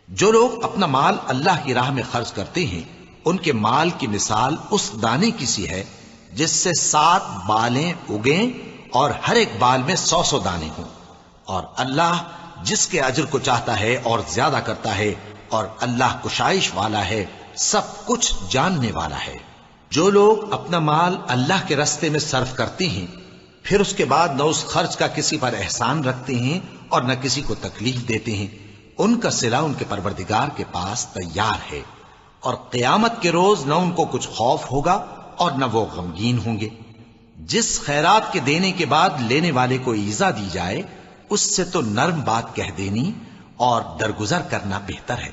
جو لوگ اپنا مال اللہ کی راہ میں خرچ کرتے ہیں ان کے مال کی مثال اس دانے کی سی ہے جس سے 7 بالیں اگیں اور ہر ایک بال میں 100 دانے ہوں، اور اللہ جس کے اجر کو چاہتا ہے اور زیادہ کرتا ہے، اور اللہ کشائش والا ہے، سب کچھ جاننے والا ہے۔ جو لوگ اپنا مال اللہ کے راستے میں صرف کرتے ہیں پھر اس کے بعد نہ اس خرچ کا کسی پر احسان رکھتے ہیں اور نہ کسی کو تکلیف دیتے ہیں، ان کا صلہ ان کے پروردگار کے پاس تیار ہے، اور قیامت کے روز نہ ان کو کچھ خوف ہوگا اور نہ وہ غمگین ہوں گے۔ جس خیرات کے دینے کے بعد لینے والے کو ایذا دی جائے اس سے تو نرم بات کہہ دینی اور درگزر کرنا بہتر ہے،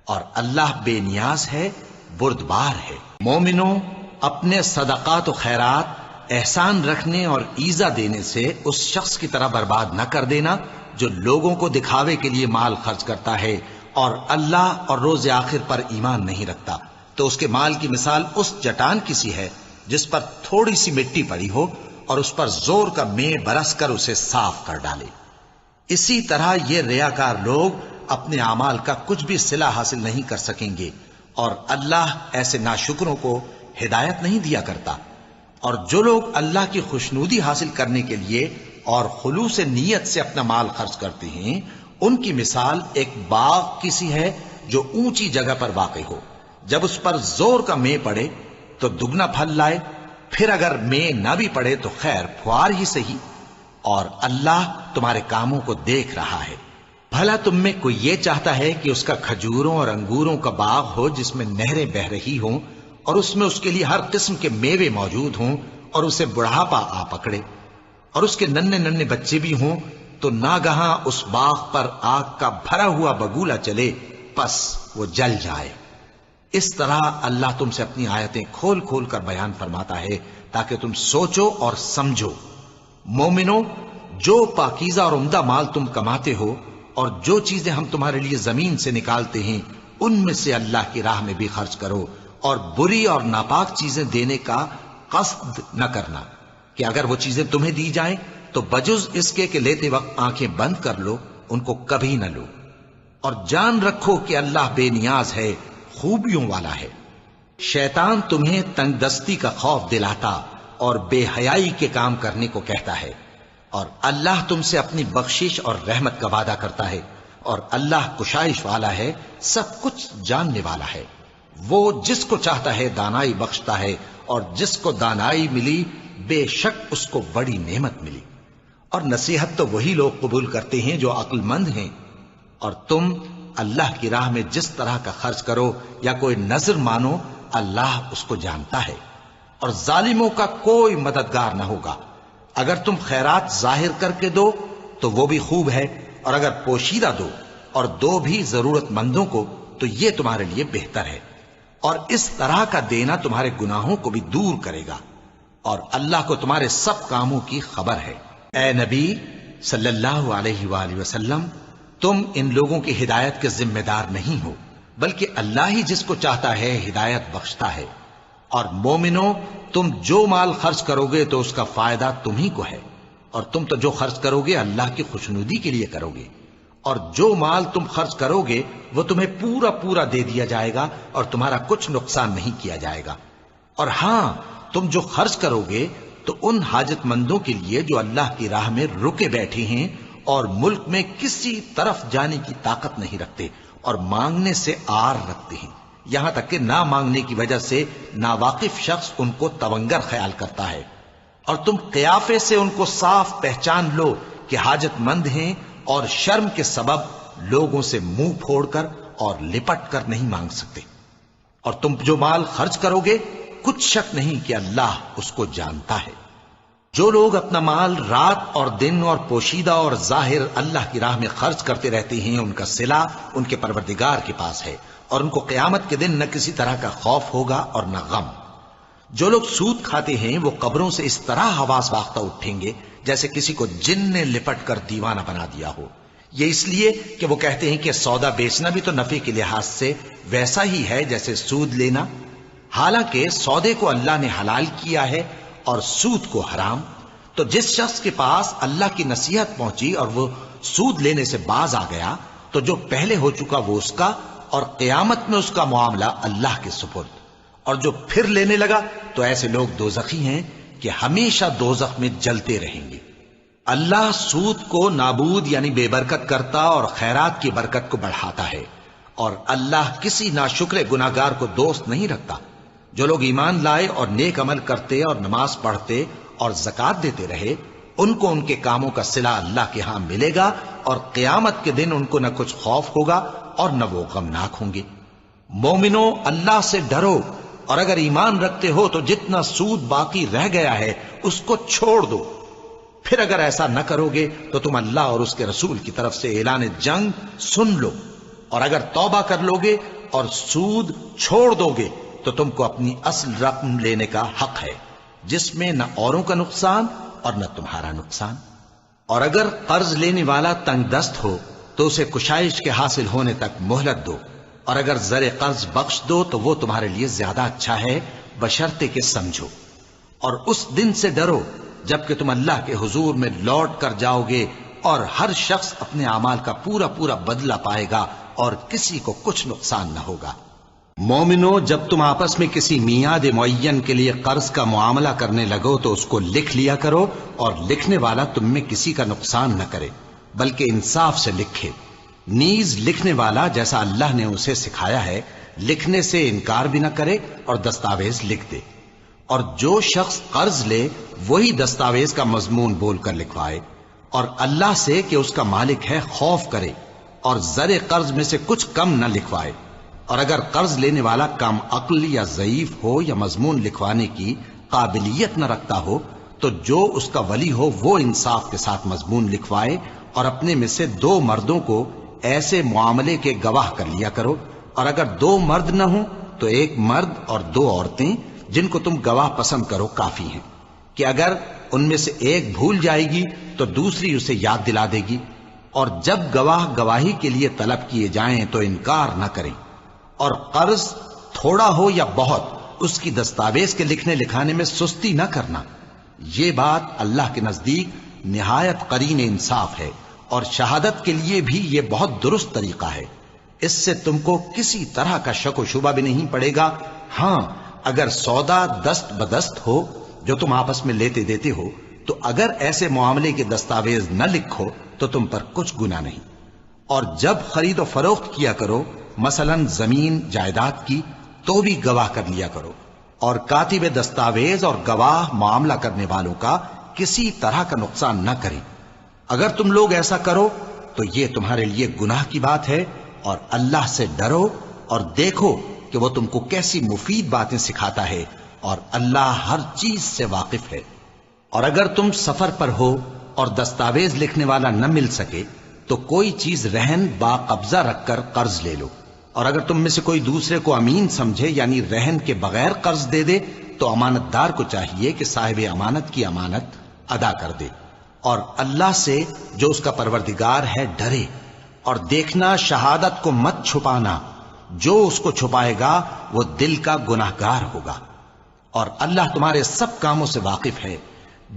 اور اللہ بے نیاز ہے، بردبار ہے۔ مومنوں، اپنے صدقات و خیرات احسان رکھنے اور ایذا دینے سے اس شخص کی طرح برباد نہ کر دینا جو لوگوں کو دکھاوے کے لیے مال خرچ کرتا ہے اور اللہ اور روز آخر پر ایمان نہیں رکھتا، تو اس کے مال کی مثال اس چٹان کی سی ہے جس پر تھوڑی سی مٹی پڑی ہو اور اس پر زور کا مے برس کر اسے صاف کر ڈالے۔ اسی طرح یہ ریاکار لوگ اپنے اعمال کا کچھ بھی صلہ حاصل نہیں کر سکیں گے، اور اللہ ایسے ناشکروں کو ہدایت نہیں دیا کرتا۔ اور جو لوگ اللہ کی خوشنودی حاصل کرنے کے لیے اور خلوص نیت سے اپنا مال خرچ کرتے ہیں ان کی مثال ایک باغ کی سی ہے جو اونچی جگہ پر واقع ہو، جب اس پر زور کا مے پڑے تو دگنا پھل لائے، پھر اگر مے نہ بھی پڑے تو خیر پھوار ہی صحیح، اور اللہ تمہارے کاموں کو دیکھ رہا ہے۔ بھلا تم میں کوئی یہ چاہتا ہے کہ اس کا کھجوروں اور انگوروں کا باغ ہو جس میں نہریں بہ رہی ہوں اور اس میں اس کے لیے ہر قسم کے میوے موجود ہوں، اور اسے بڑھاپا آ پکڑے اور اس کے ننھے ننھے بچے بھی ہوں، تو ناگہاں اس باغ پر آگ کا بھرا ہوا بگولا چلے، پس وہ جل جائے۔ اس طرح اللہ تم سے اپنی آیتیں کھول کھول کر بیان فرماتا ہے تاکہ تم سوچو اور سمجھو۔ مومنوں، جو پاکیزہ اور عمدہ مال تم کماتے ہو اور جو چیزیں ہم تمہارے لیے زمین سے نکالتے ہیں ان میں سے اللہ کی راہ میں بھی خرچ کرو، اور بری اور ناپاک چیزیں دینے کا قصد نہ کرنا کہ اگر وہ چیزیں تمہیں دی جائیں تو بجز اس کے کہ لیتے وقت آنکھیں بند کر لو، ان کو کبھی نہ لو، اور جان رکھو کہ اللہ بے نیاز ہے، خوبیوں والا ہے۔ شیطان تمہیں تنگ دستی کا خوف دلاتا اور بے حیائی کے کام کرنے کو کہتا ہے، اور اللہ تم سے اپنی بخشش اور رحمت کا وعدہ کرتا ہے، اور اللہ کشائش والا ہے، سب کچھ جاننے والا ہے۔ وہ جس کو چاہتا ہے دانائی بخشتا ہے، اور جس کو دانائی ملی بے شک اس کو بڑی نعمت ملی۔ اور نصیحت تو وہی لوگ قبول کرتے ہیں جو عقل مند ہیں، اور تم اللہ کی راہ میں جس طرح کا خرچ کرو یا کوئی نذر مانو اللہ اس کو جانتا ہے، اور ظالموں کا کوئی مددگار نہ ہوگا۔ اگر تم خیرات ظاہر کر کے دو تو وہ بھی خوب ہے، اور اگر پوشیدہ دو اور دو بھی ضرورت مندوں کو تو یہ تمہارے لیے بہتر ہے، اور اس طرح کا دینا تمہارے گناہوں کو بھی دور کرے گا، اور اللہ کو تمہارے سب کاموں کی خبر ہے۔ اے نبی صلی اللہ علیہ وآلہ وسلم، تم ان لوگوں کی ہدایت کے ذمہ دار نہیں ہو، بلکہ اللہ ہی جس کو چاہتا ہے ہدایت بخشتا ہے۔ اور مومنو، تم جو مال خرچ کرو گے تو اس کا فائدہ تمہیں کو ہے، اور تم تو جو خرچ کرو گے اللہ کی خوشنودی کے لیے کرو گے، اور جو مال تم خرچ کرو گے وہ تمہیں پورا پورا دے دیا جائے گا اور تمہارا کچھ نقصان نہیں کیا جائے گا۔ اور ہاں، تم جو خرچ کرو گے تو ان حاجت مندوں کے لیے جو اللہ کی راہ میں رکے بیٹھے ہیں اور ملک میں کسی طرف جانے کی طاقت نہیں رکھتے اور مانگنے سے آر رکھتے ہیں، یہاں تک کہ نہ مانگنے کی وجہ سے ناواقف شخص ان کو تونگر خیال کرتا ہے، اور تم قیافے سے ان کو صاف پہچان لو کہ حاجت مند ہیں، اور شرم کے سبب لوگوں سے منہ پھوڑ کر اور لپٹ کر نہیں مانگ سکتے۔ اور تم جو مال خرچ کرو گے کچھ شک نہیں کہ اللہ اس کو جانتا ہے۔ جو لوگ اپنا مال رات اور دن اور پوشیدہ اور ظاہر اللہ کی راہ میں خرچ کرتے رہتے ہیں، ان کا صلہ ان کے پروردگار کے پاس ہے، اور ان کو قیامت کے دن نہ کسی طرح کا خوف ہوگا اور نہ غم۔ جو لوگ سود کھاتے ہیں وہ قبروں سے اس طرح حواس باختہ اٹھیں گے جیسے کسی کو جن نے لپٹ کر دیوانہ بنا دیا ہو، یہ اس لیے کہ وہ کہتے ہیں کہ سودا بیچنا بھی تو نفع کے لحاظ سے ویسا ہی ہے جیسے سود لینا، حالانکہ سودے کو اللہ نے حلال کیا ہے اور سود کو حرام۔ تو جس شخص کے پاس اللہ کی نصیحت پہنچی اور وہ سود لینے سے باز آ گیا تو جو پہلے ہو چکا وہ اس کا، اور قیامت میں اس کا معاملہ اللہ کے سپرد۔ اور جو پھر لینے لگا تو ایسے لوگ دوزخی ہیں کہ ہمیشہ دوزخ میں جلتے رہیں گے۔ اللہ سود کو نابود یعنی بے برکت کرتا اور خیرات کی برکت کو بڑھاتا ہے، اور اللہ کسی ناشکر گناہگار کو دوست نہیں رکھتا۔ جو لوگ ایمان لائے اور نیک عمل کرتے اور نماز پڑھتے اور زکوٰۃ دیتے رہے، ان کو ان کے کاموں کا صلہ اللہ کے ہاں ملے گا، اور قیامت کے دن ان کو نہ کچھ خوف ہوگا اور نہ وہ غمناک ہوں گے۔ مومنو، اللہ سے ڈرو، اور اگر ایمان رکھتے ہو تو جتنا سود باقی رہ گیا ہے اس کو چھوڑ دو۔ پھر اگر ایسا نہ کرو گے تو تم اللہ اور اس کے رسول کی طرف سے اعلان جنگ سن لو، اور اگر توبہ کر لو گے اور سود چھوڑ دو گے تو تم کو اپنی اصل رقم لینے کا حق ہے، جس میں نہ اوروں کا نقصان اور نہ تمہارا نقصان۔ اور اگر قرض لینے والا تنگ دست ہو تو اسے کشائش کے حاصل ہونے تک مہلت دو، اور اگر زر قرض بخش دو تو وہ تمہارے لیے زیادہ اچھا ہے، بشرطے کہ سمجھو۔ اور اس دن سے ڈرو جبکہ تم اللہ کے حضور میں لوٹ کر جاؤ گے، اور ہر شخص اپنے اعمال کا پورا پورا بدلہ پائے گا اور کسی کو کچھ نقصان نہ ہوگا۔ مومنو، جب تم آپس میں کسی میعاد معین کے لیے قرض کا معاملہ کرنے لگو تو اس کو لکھ لیا کرو، اور لکھنے والا تم میں کسی کا نقصان نہ کرے بلکہ انصاف سے لکھے۔ نیز لکھنے والا جیسا اللہ نے اسے سکھایا ہے لکھنے سے انکار بھی نہ کرے اور دستاویز لکھ دے، اور جو شخص قرض لے وہی دستاویز کا مضمون بول کر لکھوائے، اور اللہ سے کہ اس کا مالک ہے خوف کرے، اور زر قرض میں سے کچھ کم نہ لکھوائے۔ اور اگر قرض لینے والا کم عقل یا ضعیف ہو یا مضمون لکھوانے کی قابلیت نہ رکھتا ہو تو جو اس کا ولی ہو وہ انصاف کے ساتھ مضمون لکھوائے، اور اپنے میں سے 2 مردوں کو ایسے معاملے کے گواہ کر لیا کرو، اور اگر 2 مرد نہ ہوں تو 1 مرد اور 2 عورتیں جن کو تم گواہ پسند کرو کافی ہیں، کہ اگر ان میں سے ایک بھول جائے گی تو دوسری اسے یاد دلا دے گی، اور جب گواہ گواہی کے لیے طلب کیے جائیں تو انکار نہ کریں، اور قرض تھوڑا ہو یا بہت اس کی دستاویز کے لکھنے لکھانے میں سستی نہ کرنا۔ یہ بات اللہ کے نزدیک نہایت قرین انصاف ہے، اور شہادت کے لیے بھی یہ بہت درست طریقہ ہے۔ اس سے تم کو کسی طرح کا شک و شبہ بھی نہیں پڑے گا۔ ہاں، اگر سودا دست بدست ہو جو تم آپس میں لیتے دیتے ہو، تو اگر ایسے معاملے کے دستاویز نہ لکھو تو تم پر کچھ گناہ نہیں۔ اور جب خرید و فروخت کیا کرو، مثلا زمین جائیداد کی، تو بھی گواہ کر لیا کرو، اور کاتب دستاویز اور گواہ معاملہ کرنے والوں کا کسی طرح کا نقصان نہ کریں۔ اگر تم لوگ ایسا کرو تو یہ تمہارے لیے گناہ کی بات ہے، اور اللہ سے ڈرو اور دیکھو کہ وہ تم کو کیسی مفید باتیں سکھاتا ہے، اور اللہ ہر چیز سے واقف ہے۔ اور اگر تم سفر پر ہو اور دستاویز لکھنے والا نہ مل سکے تو کوئی چیز رہن با قبضہ رکھ کر قرض لے لو، اور اگر تم میں سے کوئی دوسرے کو امین سمجھے یعنی رہن کے بغیر قرض دے دے تو امانت دار کو چاہیے کہ صاحب امانت کی امانت ادا کر دے، اور اللہ سے جو اس کا پروردگار ہے ڈرے، اور دیکھنا شہادت کو مت چھپانا، جو اس کو چھپائے گا وہ دل کا گناہگار ہوگا۔ اور اللہ تمہارے سب کاموں سے واقف ہے،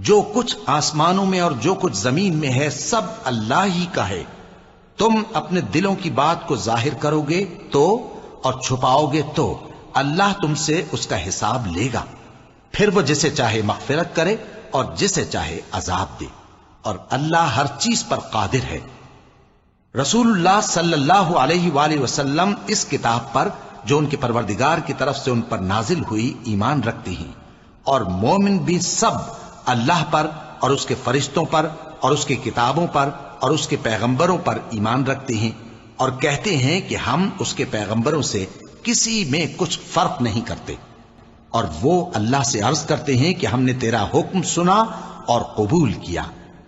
جو کچھ آسمانوں میں اور جو کچھ زمین میں ہے سب اللہ ہی کا ہے۔ تم اپنے دلوں کی بات کو ظاہر کرو گے تو، اور چھپاؤ گے تو، اللہ تم سے اس کا حساب لے گا، پھر وہ جسے چاہے مغفرت کرے اور جسے چاہے عذاب دے، اور اللہ ہر چیز پر قادر ہے۔ رسول اللہ صلی اللہ علیہ وآلہ وسلم اس کتاب پر جو ان کے پروردگار کی طرف سے ان پر نازل ہوئی ایمان رکھتے ہیں، اور مومن بھی سب اللہ پر اور اس کے فرشتوں پر اور اس کے کتابوں پر اور اس کے پیغمبروں پر ایمان رکھتے ہیں، اور کہتے ہیں کہ ہم اس کے پیغمبروں سے کسی میں کچھ فرق نہیں کرتے، اور وہ اللہ سے عرض کرتے ہیں کہ ہم نے تیرا حکم سنا اور قبول کیا۔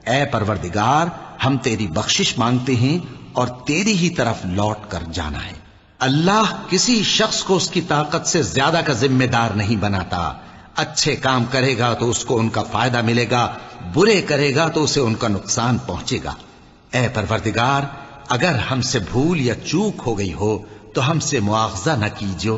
اے پروردگار، ہم تیری بخشش مانگتے ہیں اور تیری ہی طرف لوٹ کر جانا ہے۔ اللہ کسی شخص کو اس کی طاقت سے زیادہ کا ذمہ دار نہیں بناتا۔ اچھے کام کرے گا تو اس کو ان کا فائدہ ملے گا، برے کرے گا تو اسے ان کا نقصان پہنچے گا۔ اے پروردگار، اگر ہم سے بھول یا چوک ہو گئی ہو تو ہم سے مواخذہ نہ کیجو۔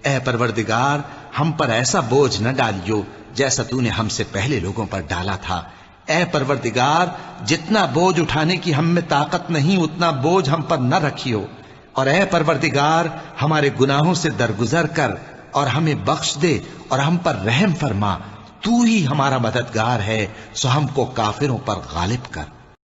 اے پروردگار، ہم پر ایسا بوجھ نہ ڈالیو جیسا تو نے ہم سے پہلے لوگوں پر ڈالا تھا۔ اے پروردگار، جتنا بوجھ اٹھانے کی ہم میں طاقت نہیں اتنا بوجھ ہم پر نہ رکھیو، اور اے پروردگار ہمارے گناہوں سے درگزر کر اور ہمیں بخش دے اور ہم پر رحم فرما، تو ہی ہمارا مددگار ہے، سو ہم کو کافروں پر غالب کر۔